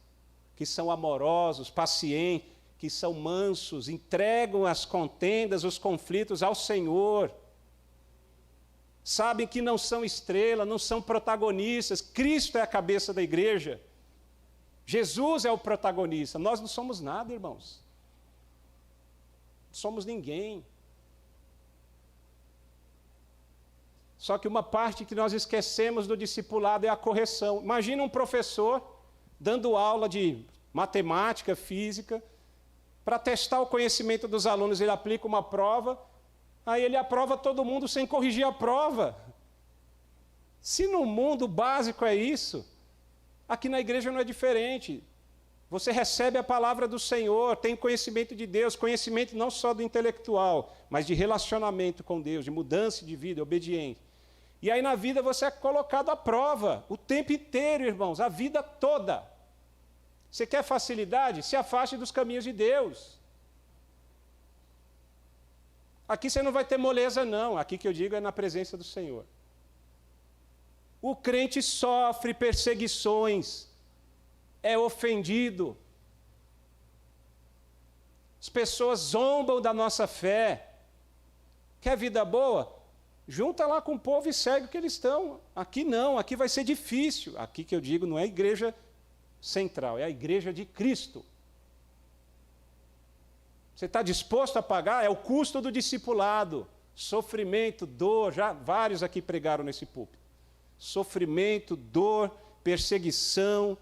que são amorosos, pacientes, que são mansos, entregam as contendas, os conflitos ao Senhor. Sabem que não são estrela, não são protagonistas. Cristo é a cabeça da igreja. Jesus é o protagonista. Nós não somos nada, irmãos. Não somos ninguém. Só que uma parte que nós esquecemos do discipulado é a correção. Imagina um professor dando aula de matemática, física, para testar o conhecimento dos alunos. Ele aplica uma prova, aí ele aprova todo mundo sem corrigir a prova. Se no mundo básico é isso, aqui na igreja não é diferente. Você recebe a palavra do Senhor, tem conhecimento de Deus, conhecimento não só do intelectual, mas de relacionamento com Deus, de mudança de vida, obediência. E aí na vida você é colocado à prova, o tempo inteiro, irmãos, a vida toda. Você quer facilidade? Se afaste dos caminhos de Deus. Aqui você não vai ter moleza, não. Aqui que eu digo é na presença do Senhor. O crente sofre perseguições, é ofendido. As pessoas zombam da nossa fé. Quer vida boa? Junta lá com o povo e segue o que eles estão. Aqui não, aqui vai ser difícil. Aqui que eu digo não é a igreja central, é a igreja de Cristo. Você está disposto a pagar? É o custo do discipulado. Sofrimento, dor, já vários aqui pregaram nesse púlpito. Sofrimento, dor, perseguição,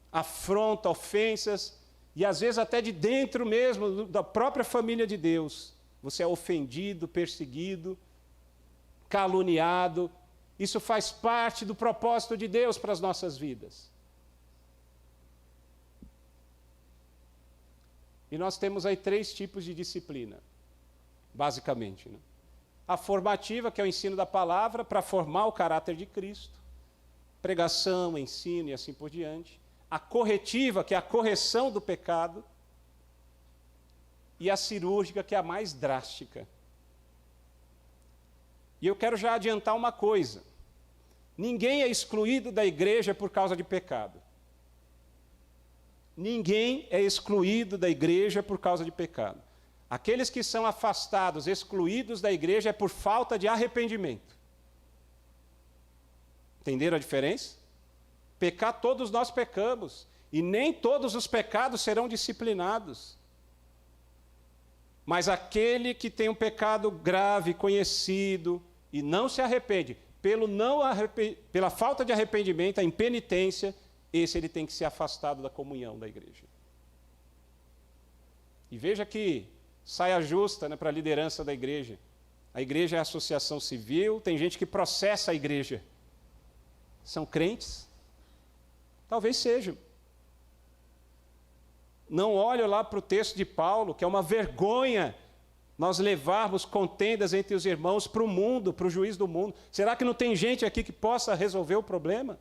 afronta, ofensas, e às vezes até de dentro mesmo, da própria família de Deus. Você é ofendido, perseguido, caluniado. Isso faz parte do propósito de Deus para as nossas vidas. E nós temos aí 3 tipos de disciplina, basicamente, né? A formativa, que é o ensino da palavra, para formar o caráter de Cristo. Pregação, ensino e assim por diante. A corretiva, que é a correção do pecado. E a cirúrgica, que é a mais drástica. E eu quero já adiantar uma coisa. Ninguém é excluído da igreja por causa de pecado. Ninguém é excluído da igreja por causa de pecado. Aqueles que são afastados, excluídos da igreja é por falta de arrependimento. Entenderam a diferença? Pecar todos nós pecamos, e nem todos os pecados serão disciplinados. Mas aquele que tem um pecado grave, conhecido, e não se arrepende, pela falta de arrependimento, a impenitência, esse ele tem que ser afastado da comunhão da igreja. E veja que saia justa, né, para a liderança da igreja. A igreja é a associação civil, tem gente que processa a igreja. São crentes? Talvez sejam. Não olho lá para o texto de Paulo, que é uma vergonha nós levarmos contendas entre os irmãos para o mundo, para o juiz do mundo. Será que não tem gente aqui que possa resolver o problema?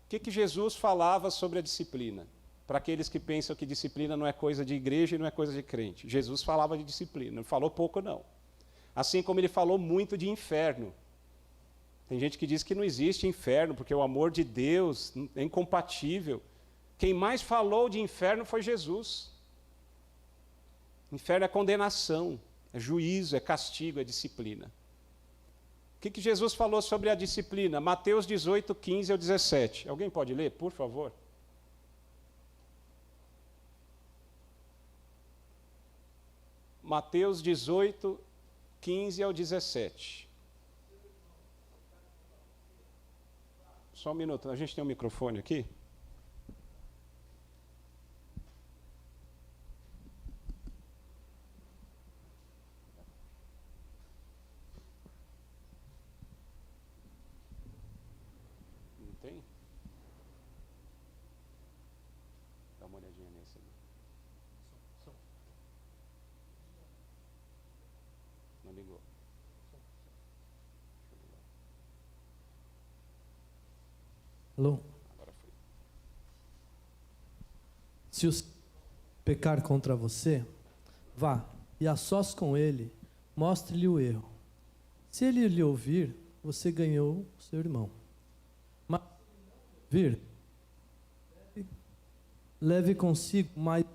O que Jesus falava sobre a disciplina? Para aqueles que pensam que disciplina não é coisa de igreja e não é coisa de crente. Jesus falava de disciplina, não falou pouco não. Assim como ele falou muito de inferno. Tem gente que diz que não existe inferno, porque o amor de Deus é incompatível. Quem mais falou de inferno foi Jesus. Inferno é condenação, é juízo, é castigo, é disciplina. O que Jesus falou sobre a disciplina? Mateus 18, 15 ao 17. Alguém pode ler, por favor? Mateus 18, 15 ao 17. Só um minuto, a gente tem um microfone aqui?
Alô? Se os pecar contra você, vá e a sós com ele, mostre-lhe o erro. Se ele lhe ouvir, você ganhou o seu irmão. Mas vir, leve consigo mais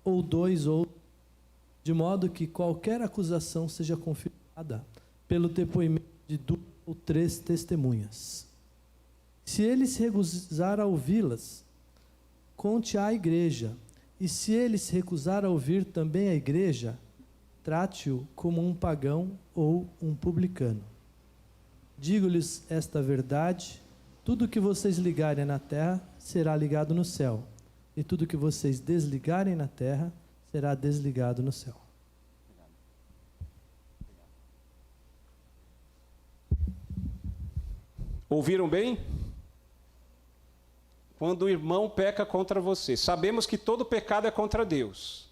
ou dois outros, de modo que qualquer acusação seja confirmada pelo depoimento de 2 ou 3 testemunhas. Se ele se recusar a ouvi-las, conte à igreja, e se ele se recusar a ouvir também a igreja, trate-o como um pagão ou um publicano. Digo-lhes esta verdade: tudo que vocês ligarem na terra será ligado no céu, e tudo que vocês desligarem na terra será desligado no céu.
Ouviram bem? Quando o irmão peca contra você, sabemos que todo pecado é contra Deus.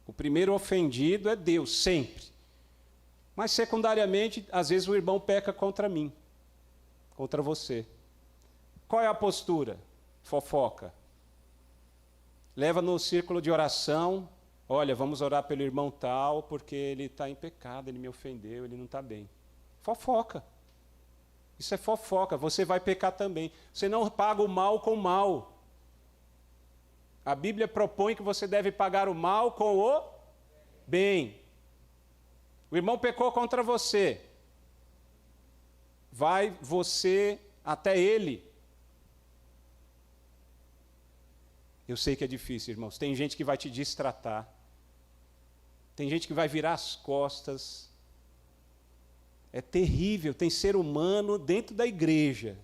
O primeiro ofendido é Deus, sempre. Mas, secundariamente, às vezes o irmão peca contra mim, contra você. Qual é a postura? Fofoca. Leva no círculo de oração. Olha, vamos orar pelo irmão tal, porque ele está em pecado, ele me ofendeu, ele não está bem. Fofoca. Isso é fofoca, você vai pecar também. Você não paga o mal com o mal. A Bíblia propõe que você deve pagar o mal com o bem. O irmão pecou contra você. Vai você até ele. Eu sei que é difícil, irmãos. Tem gente que vai te distratar. Tem gente que vai virar as costas. É terrível, tem ser humano dentro da igreja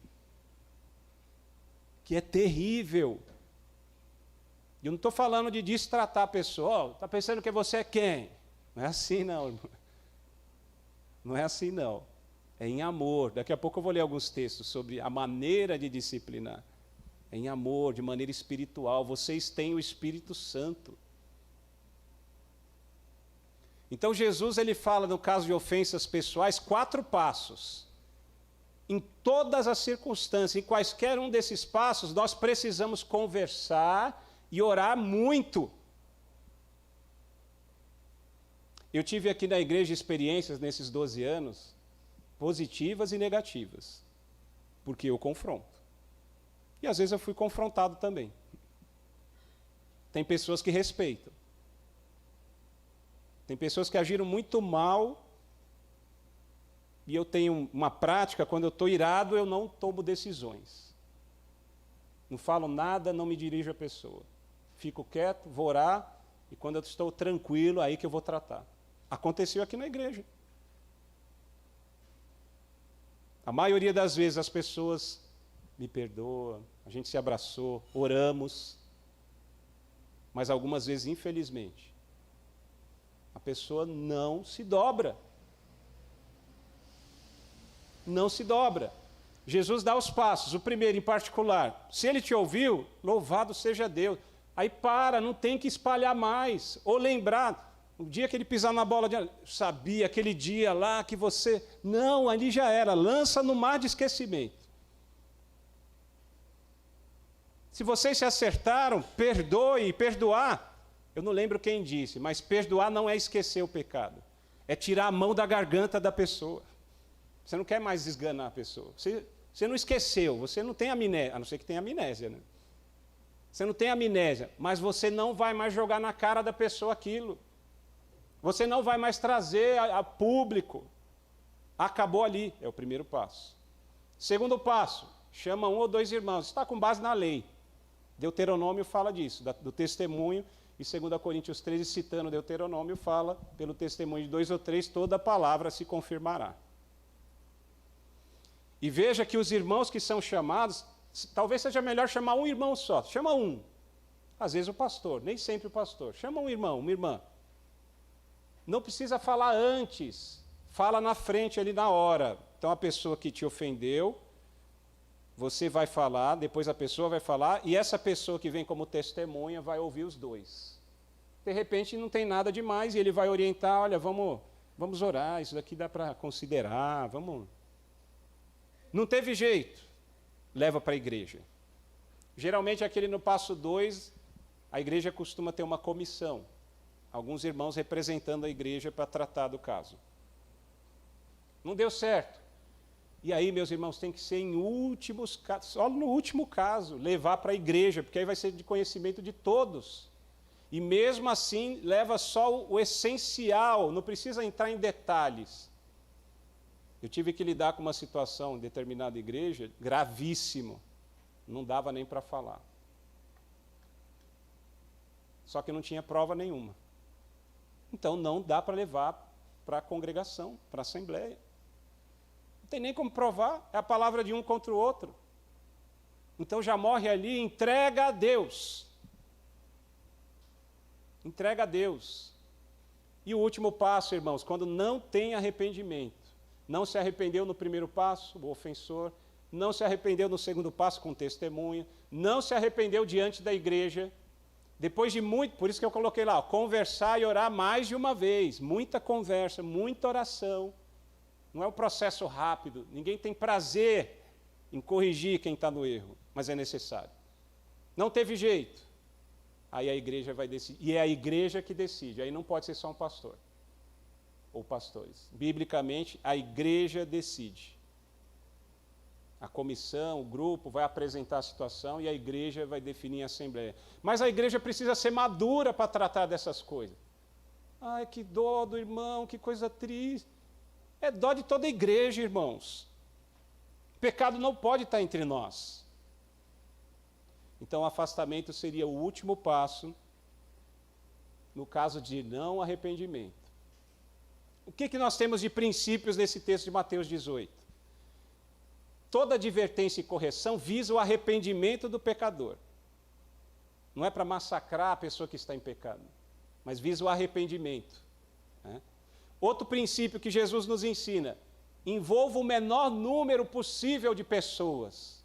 que é terrível. Eu não estou falando de destratar a pessoa. Está pensando que você é quem? Não é assim não, irmão. Não é assim não. É em amor. Daqui a pouco eu vou ler alguns textos sobre a maneira de disciplinar. É em amor, de maneira espiritual. Vocês têm o Espírito Santo. Então Jesus ele fala, no caso de ofensas pessoais, 4 passos. Em todas as circunstâncias, em quaisquer um desses passos, nós precisamos conversar e orar muito. Eu tive aqui na igreja experiências nesses 12 anos, positivas e negativas, porque eu confronto. E às vezes eu fui confrontado também. Tem pessoas que respeitam. Tem pessoas que agiram muito mal, e eu tenho uma prática, quando eu estou irado, eu não tomo decisões. Não falo nada, não me dirijo à pessoa. Fico quieto, vou orar, e quando eu estou tranquilo, aí que eu vou tratar. Aconteceu aqui na igreja. A maioria das vezes as pessoas me perdoam, a gente se abraçou, oramos, mas algumas vezes, infelizmente, a pessoa não se dobra. Não se dobra. Jesus dá os passos. O primeiro, em particular, se ele te ouviu, louvado seja Deus. Aí para, não tem que espalhar mais. Ou lembrar, o dia que ele pisar na bola de... Sabia, aquele dia lá que você... Não, ali já era. Lança no mar de esquecimento. Se vocês se acertaram, perdoe. Perdoar, eu não lembro quem disse, mas perdoar não é esquecer o pecado. É tirar a mão da garganta da pessoa. Você não quer mais esganar a pessoa. Você não esqueceu, você não tem amnésia, a não ser que tenha amnésia, né? Você não tem amnésia, mas você não vai mais jogar na cara da pessoa aquilo. Você não vai mais trazer a público. Acabou ali, é o primeiro passo. Segundo passo, chama 1 ou 2 irmãos. Está com base na lei. Deuteronômio fala disso, do testemunho. E 2 Coríntios 13, citando Deuteronômio, fala, pelo testemunho de 2 ou 3, toda a palavra se confirmará. E veja que os irmãos que são chamados, talvez seja melhor chamar um irmão só. Chama um. Às vezes o pastor, nem sempre o pastor. Chama um irmão, uma irmã. Não precisa falar antes. Fala na frente ali na hora. Então a pessoa que te ofendeu, você vai falar, depois a pessoa vai falar, e essa pessoa que vem como testemunha vai ouvir os dois. De repente não tem nada demais, e ele vai orientar, olha, vamos orar, isso daqui dá para considerar, vamos... Não teve jeito. leva para a igreja. Geralmente aquele no passo 2, a igreja costuma ter uma comissão, alguns irmãos representando a igreja para tratar do caso. Não deu certo. E aí, meus irmãos, tem que ser em últimos casos, só no último caso, levar para a igreja, porque aí vai ser de conhecimento de todos. E mesmo assim, leva só o essencial, não precisa entrar em detalhes. Eu tive que lidar com uma situação em determinada igreja, gravíssimo, não dava nem para falar. Só que não tinha prova nenhuma. Então não dá para levar para a congregação, para a assembleia. Não tem nem como provar, é a palavra de um contra o outro. Então já morre ali, entrega a Deus. Entrega a Deus. E o último passo, irmãos, quando não tem arrependimento. Não se arrependeu no primeiro passo, o ofensor. Não se arrependeu no segundo passo, com testemunha. Não se arrependeu diante da igreja. Depois de muito, por isso que eu coloquei lá, conversar e orar mais de uma vez. Muita conversa, muita oração. Não é um processo rápido. Ninguém tem prazer em corrigir quem está no erro, mas é necessário. Não teve jeito. Aí a igreja vai decidir. E é a igreja que decide. Aí não pode ser só um pastor ou pastores. Biblicamente, a igreja decide. A comissão, o grupo vai apresentar a situação e a igreja vai definir a assembleia. Mas a igreja precisa ser madura para tratar dessas coisas. Ai, que dó do irmão, que coisa triste. É dó de toda a igreja, irmãos. O pecado não pode estar entre nós. Então, o afastamento seria o último passo no caso de não arrependimento. O que nós temos de princípios nesse texto de Mateus 18? Toda advertência e correção visa o arrependimento do pecador. Não é para massacrar a pessoa que está em pecado, mas visa o arrependimento. Né? Outro princípio que Jesus nos ensina, envolva o menor número possível de pessoas.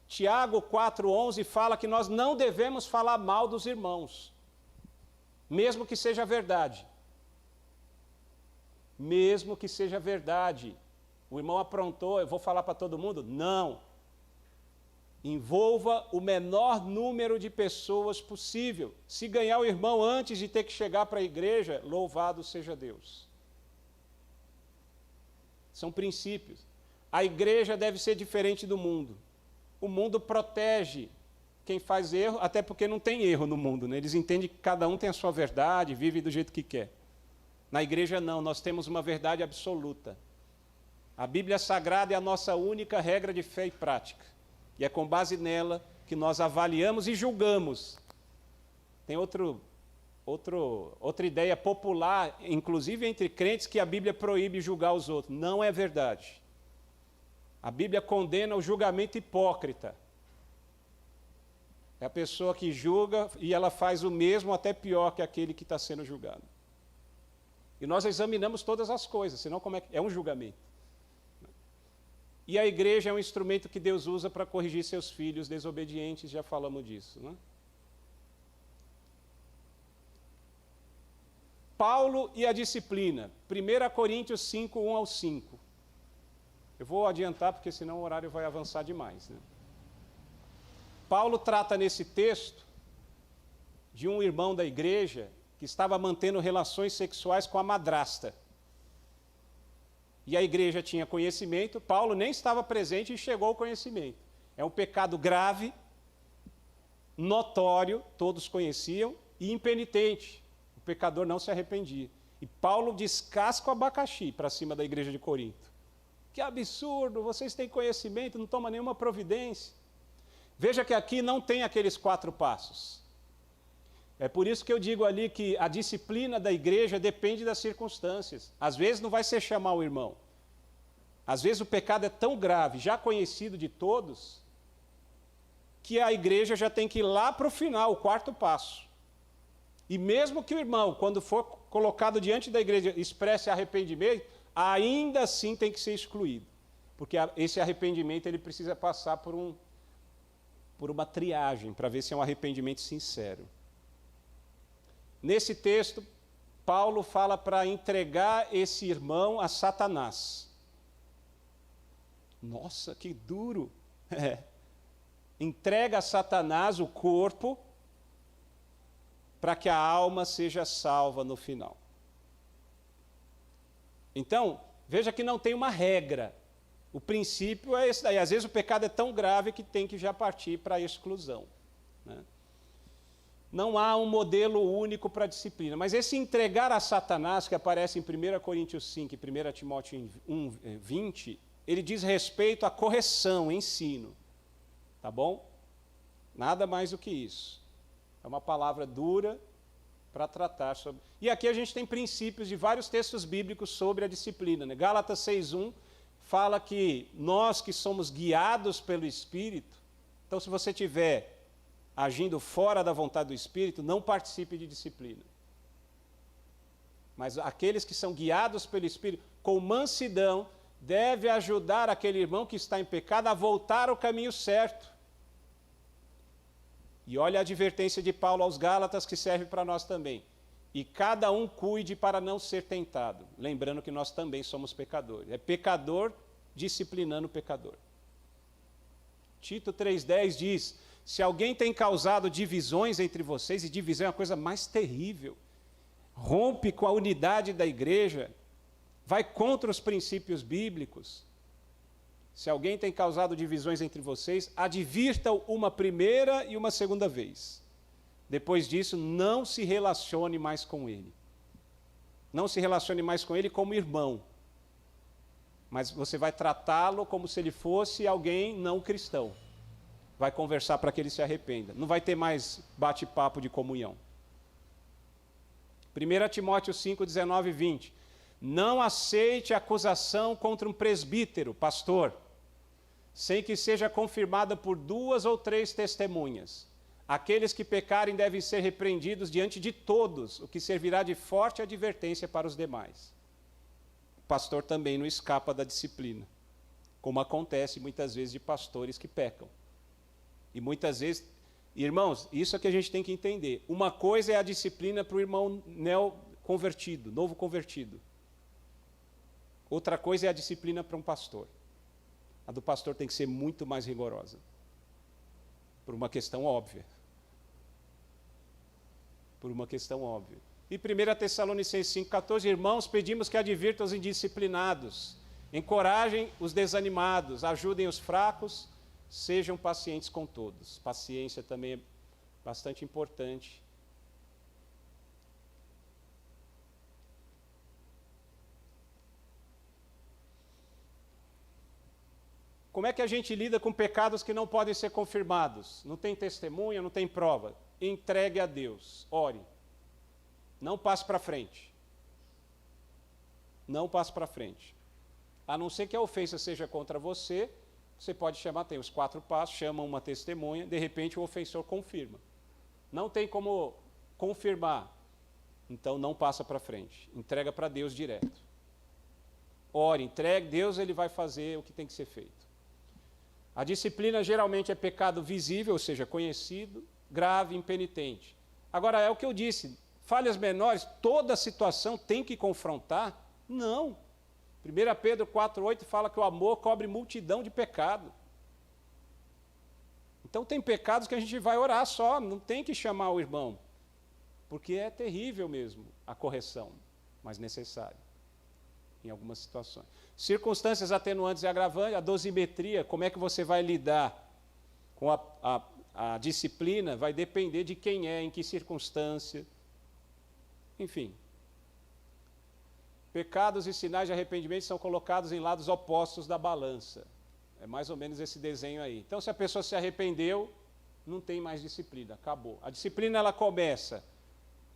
Tiago 4,11 fala que nós não devemos falar mal dos irmãos, mesmo que seja verdade. Mesmo que seja verdade. O irmão aprontou, eu vou falar para todo mundo? Não. Envolva o menor número de pessoas possível. Se ganhar o irmão antes de ter que chegar para a igreja, louvado seja Deus. São princípios. A igreja deve ser diferente do mundo. O mundo protege quem faz erro, até porque não tem erro no mundo, né? Eles entendem que cada um tem a sua verdade, vive do jeito que quer. Na igreja não, nós temos uma verdade absoluta. A Bíblia Sagrada é a nossa única regra de fé e prática. E é com base nela que nós avaliamos e julgamos. Tem outra ideia popular, inclusive entre crentes, que a Bíblia proíbe julgar os outros. Não é verdade. A Bíblia condena o julgamento hipócrita. É a pessoa que julga e ela faz o mesmo, até pior que aquele que está sendo julgado. E nós examinamos todas as coisas, senão como é um julgamento. E a igreja é um instrumento que Deus usa para corrigir seus filhos desobedientes, já falamos disso. Né? Paulo e a disciplina. 1 Coríntios 5, 1 ao 5. Eu vou adiantar, porque senão o horário vai avançar demais. Né? Paulo trata nesse texto de um irmão da igreja que estava mantendo relações sexuais com a madrasta. E a igreja tinha conhecimento, Paulo nem estava presente e chegou ao conhecimento. É um pecado grave, notório, todos conheciam, e impenitente. O pecador não se arrependia. E Paulo descasca o abacaxi para cima da igreja de Corinto. Que absurdo, vocês têm conhecimento, não tomam nenhuma providência. Veja que aqui não tem aqueles 4 passos. É por isso que eu digo ali que a disciplina da igreja depende das circunstâncias. Às vezes não vai ser chamar o irmão. Às vezes o pecado é tão grave, já conhecido de todos, que a igreja já tem que ir lá para o final, o 4º passo. E mesmo que o irmão, quando for colocado diante da igreja, expresse arrependimento, ainda assim tem que ser excluído. Porque esse arrependimento ele precisa passar por uma triagem, para ver se é um arrependimento sincero. Nesse texto, Paulo fala para entregar esse irmão a Satanás. Nossa, que duro! entrega a Satanás o corpo para que a alma seja salva no final. Então, veja que não tem uma regra. O princípio é esse daí. Às vezes o pecado é tão grave que tem que já partir para a exclusão, né? Não há um modelo único para a disciplina. Mas esse entregar a Satanás, que aparece em 1 Coríntios 5 e 1 Timóteo 1, 20, ele diz respeito à correção, ensino. Tá bom? Nada mais do que isso. É uma palavra dura para tratar sobre... E aqui a gente tem princípios de vários textos bíblicos sobre a disciplina, né? Gálatas 6:1 fala que nós que somos guiados pelo Espírito, então se você tiver agindo fora da vontade do Espírito, não participe de disciplina. Mas aqueles que são guiados pelo Espírito, com mansidão, deve ajudar aquele irmão que está em pecado a voltar ao caminho certo. E olha a advertência de Paulo aos Gálatas, que serve para nós também. E cada um cuide para não ser tentado. Lembrando que nós também somos pecadores. É pecador disciplinando o pecador. Tito 3,10 diz: se alguém tem causado divisões entre vocês, e divisão é a coisa mais terrível, rompe com a unidade da igreja, vai contra os princípios bíblicos. Se alguém tem causado divisões entre vocês, advirta-o uma primeira e uma segunda vez. Depois disso, não se relacione mais com ele. Não se relacione mais com ele como irmão. Mas você vai tratá-lo como se ele fosse alguém não cristão. Vai conversar para que ele se arrependa. Não vai ter mais bate-papo de comunhão. 1 Timóteo 5, 19 e 20. Não aceite acusação contra um presbítero, pastor, sem que seja confirmada por 2 ou 3 testemunhas. Aqueles que pecarem devem ser repreendidos diante de todos, o que servirá de forte advertência para os demais. O pastor também não escapa da disciplina, como acontece muitas vezes de pastores que pecam. E muitas vezes, irmãos, isso é que a gente tem que entender. Uma coisa é a disciplina para o irmão neo-convertido, novo convertido. Outra coisa é a disciplina para um pastor. A do pastor tem que ser muito mais rigorosa, por uma questão óbvia. Por uma questão óbvia. E 1 Tessalonicenses 5,14, irmãos, pedimos que advirtam os indisciplinados, encorajem os desanimados, ajudem os fracos, sejam pacientes com todos. Paciência também é bastante importante. Como é que a gente lida com pecados que não podem ser confirmados? Não tem testemunha, não tem prova. Entregue a Deus, ore. Não passe para frente. Não passe para frente. A não ser que a ofensa seja contra você, você pode chamar, tem os 4 passos, chama uma testemunha, de repente o ofensor confirma. Não tem como confirmar, então não passa para frente. Entrega para Deus direto. Ore, entregue, Deus ele vai fazer o que tem que ser feito. A disciplina geralmente é pecado visível, ou seja, conhecido, grave, impenitente. Agora, é o que eu disse, falhas menores, toda situação tem que confrontar? Não. 1 Pedro 4,8 fala que o amor cobre multidão de pecado. Então tem pecados que a gente vai orar só, não tem que chamar o irmão, porque é terrível mesmo a correção, mas necessário em algumas situações. Circunstâncias atenuantes e agravantes, a dosimetria, como é que você vai lidar com a disciplina, vai depender de quem é, em que circunstância, enfim. Pecados e sinais de arrependimento são colocados em lados opostos da balança. É mais ou menos esse desenho aí. Então, se a pessoa se arrependeu, não tem mais disciplina, acabou. A disciplina ela começa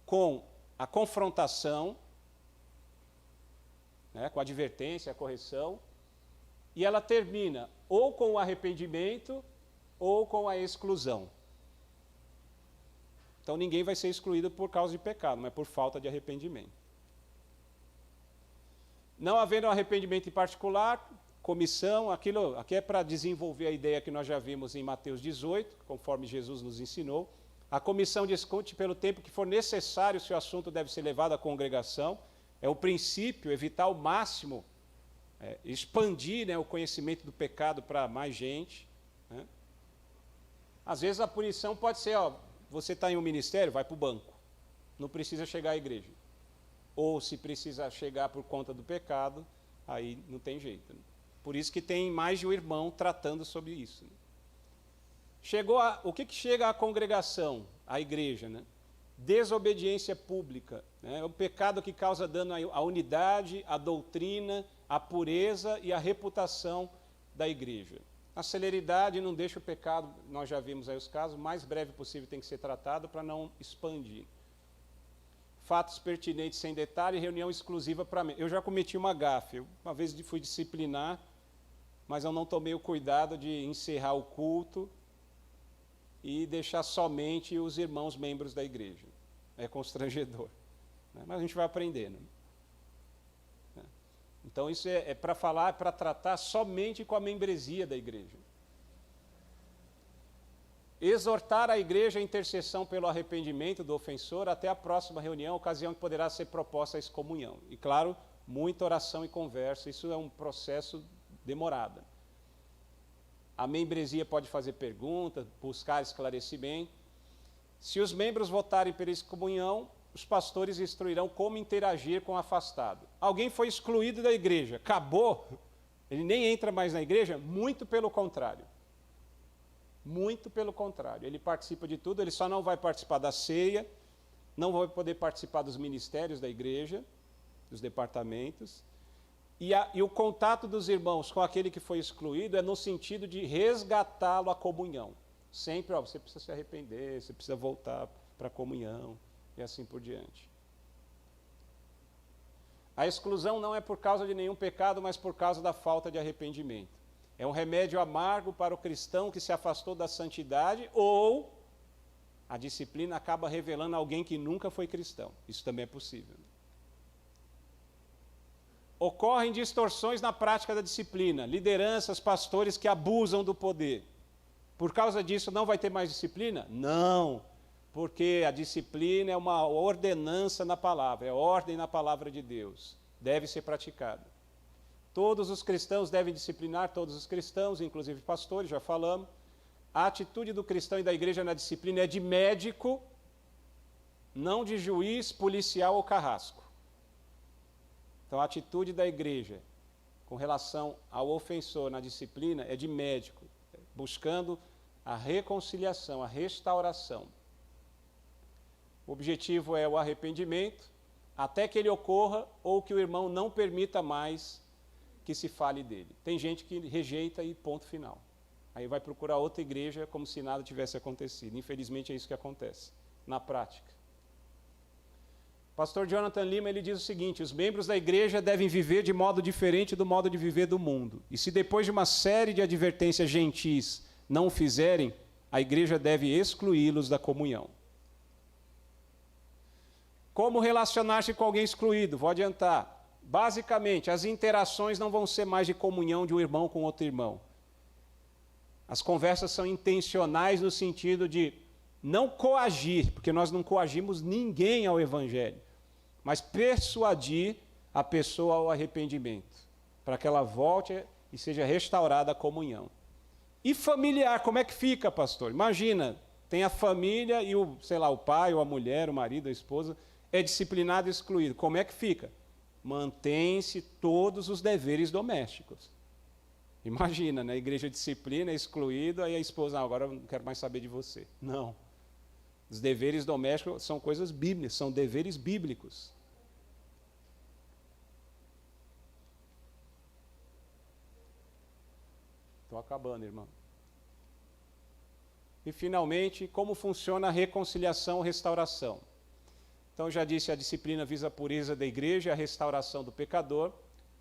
com a confrontação, né, com a advertência, a correção, e ela termina ou com o arrependimento ou com a exclusão. Então ninguém vai ser excluído por causa de pecado, mas por falta de arrependimento. Não havendo um arrependimento em particular, comissão, aquilo aqui é para desenvolver a ideia que nós já vimos em Mateus 18, conforme Jesus nos ensinou. A comissão discute pelo tempo que for necessário se o assunto deve ser levado à congregação. É o princípio, evitar ao máximo, expandir, né, o conhecimento do pecado para mais gente, né? Às vezes a punição pode ser, ó, você está em um ministério, vai para o banco. Não precisa chegar à igreja. Ou se precisa chegar por conta do pecado, aí não tem jeito. Né? Por isso que tem mais de um irmão tratando sobre isso. Né? O que chega à congregação, à igreja? Né? Desobediência pública. Né? É um pecado que causa dano à unidade, à doutrina, à pureza e à reputação da igreja. A celeridade não deixa o pecado, nós já vimos aí os casos, o mais breve possível tem que ser tratado para não expandir. Fatos pertinentes sem detalhe, reunião exclusiva para mim. Eu já cometi uma gafe, uma vez fui disciplinar, mas eu não tomei o cuidado de encerrar o culto e deixar somente os irmãos membros da igreja. É constrangedor, né? Mas a gente vai aprendendo. Então isso é para falar, é para tratar somente com a membresia da igreja. Exortar a igreja à intercessão pelo arrependimento do ofensor até a próxima reunião, ocasião que poderá ser proposta a excomunhão. E claro, muita oração e conversa, isso é um processo demorado. A membresia pode fazer perguntas, buscar esclarecimento. Se os membros votarem pela excomunhão, os pastores instruirão como interagir com o afastado. Alguém foi excluído da igreja, acabou, ele nem entra mais na igreja? Muito pelo contrário. Muito pelo contrário. Ele participa de tudo, ele só não vai participar da ceia, não vai poder participar dos ministérios da igreja, dos departamentos, e o contato dos irmãos com aquele que foi excluído é no sentido de resgatá-lo à comunhão. Sempre, ó, você precisa se arrepender, você precisa voltar para a comunhão, e assim por diante. A exclusão não é por causa de nenhum pecado, mas por causa da falta de arrependimento. É um remédio amargo para o cristão que se afastou da santidade, ou a disciplina acaba revelando alguém que nunca foi cristão. Isso também é possível. Ocorrem distorções na prática da disciplina, lideranças, pastores que abusam do poder. Por causa disso não vai ter mais disciplina? Não, porque a disciplina é uma ordenança na palavra, é ordem na palavra de Deus, deve ser praticada. Todos os cristãos devem disciplinar todos os cristãos, inclusive pastores, já falamos. A atitude do cristão e da igreja na disciplina é de médico, não de juiz, policial ou carrasco. Então, a atitude da igreja com relação ao ofensor na disciplina é de médico, buscando a reconciliação, a restauração. O objetivo é o arrependimento, até que ele ocorra ou que o irmão não permita mais que se fale dele. Tem gente que rejeita e ponto final. Aí vai procurar outra igreja como se nada tivesse acontecido. Infelizmente é isso que acontece na prática. Pastor Jonathan Lima, ele diz o seguinte: os membros da igreja devem viver de modo diferente do modo de viver do mundo. E se depois de uma série de advertências gentis não o fizerem, a igreja deve excluí-los da comunhão. Como relacionar-se com alguém excluído? Vou adiantar. Basicamente, as interações não vão ser mais de comunhão de um irmão com outro irmão. As conversas são intencionais no sentido de não coagir, porque nós não coagimos ninguém ao evangelho, mas persuadir a pessoa ao arrependimento, para que ela volte e seja restaurada a comunhão. E familiar, como é que fica, pastor? Imagina, tem a família e o pai, ou a mulher, o marido, a esposa, é disciplinado e excluído. Como é que fica? Mantém-se todos os deveres domésticos. Imagina, né? A igreja disciplina, é excluído, aí a esposa, agora eu não quero mais saber de você. Não. Os deveres domésticos são coisas bíblicas, são deveres bíblicos. Estou acabando, irmão. E, finalmente, como funciona a reconciliação e restauração? Então, já disse, a disciplina visa a pureza da igreja e a restauração do pecador,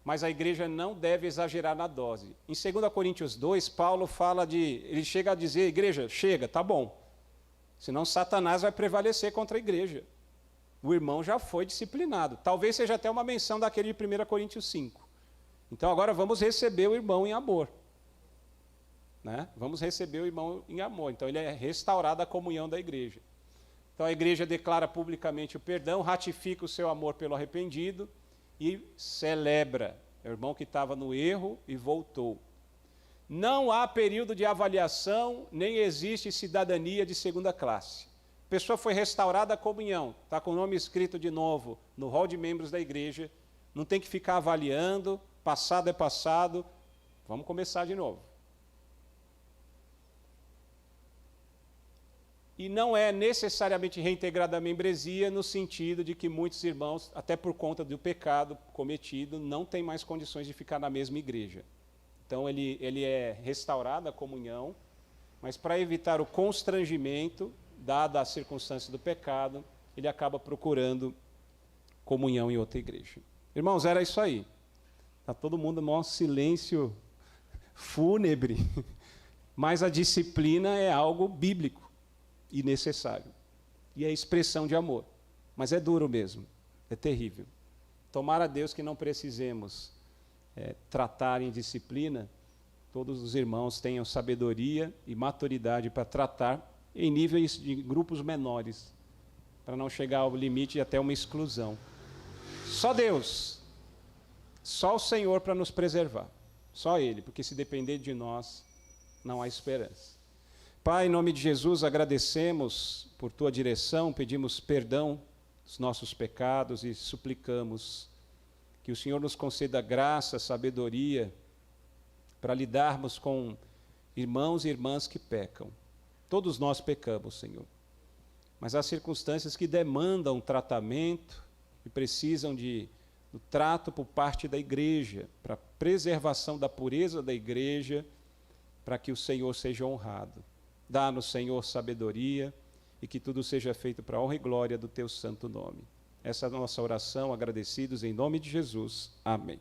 mas a igreja não deve exagerar na dose. Em 2 Coríntios 2, Paulo ele chega a dizer, igreja, chega, tá bom. Senão Satanás vai prevalecer contra a igreja. O irmão já foi disciplinado. Talvez seja até uma menção daquele de 1 Coríntios 5. Então agora vamos receber o irmão em amor. Né? Vamos receber o irmão em amor. Então ele é restaurado a comunhão da igreja. Então a igreja declara publicamente o perdão, ratifica o seu amor pelo arrependido e celebra. É o irmão que estava no erro e voltou. não há período de avaliação, nem existe cidadania de segunda classe. A pessoa foi restaurada a comunhão, está com o nome escrito de novo no rol de membros da igreja, não tem que ficar avaliando, passado é passado, vamos começar de novo. E não é necessariamente reintegrada a membresia no sentido de que muitos irmãos, até por conta do pecado cometido, não têm mais condições de ficar na mesma igreja. Então ele é restaurado a comunhão, mas para evitar o constrangimento, dada a circunstância do pecado, ele acaba procurando comunhão em outra igreja. Irmãos, era isso aí. Está todo mundo no nosso silêncio fúnebre, mas a disciplina é algo bíblico e necessário. E é expressão de amor. Mas é duro mesmo, é terrível. Tomara a Deus que não precisemos tratar em disciplina, todos os irmãos tenham sabedoria e maturidade para tratar em níveis de grupos menores, para não chegar ao limite de até uma exclusão. Só Deus, só o Senhor para nos preservar, só Ele, porque se depender de nós, não há esperança. Pai, em nome de Jesus, agradecemos por Tua direção, pedimos perdão dos nossos pecados e suplicamos que o Senhor nos conceda graça, sabedoria, para lidarmos com irmãos e irmãs que pecam. Todos nós pecamos, Senhor. Mas há circunstâncias que demandam tratamento e precisam do trato por parte da igreja, para a preservação da pureza da igreja, para que o Senhor seja honrado. Dá-nos, Senhor, sabedoria e que tudo seja feito para a honra e glória do Teu santo nome. Essa é a nossa oração, agradecidos em nome de Jesus. Amém.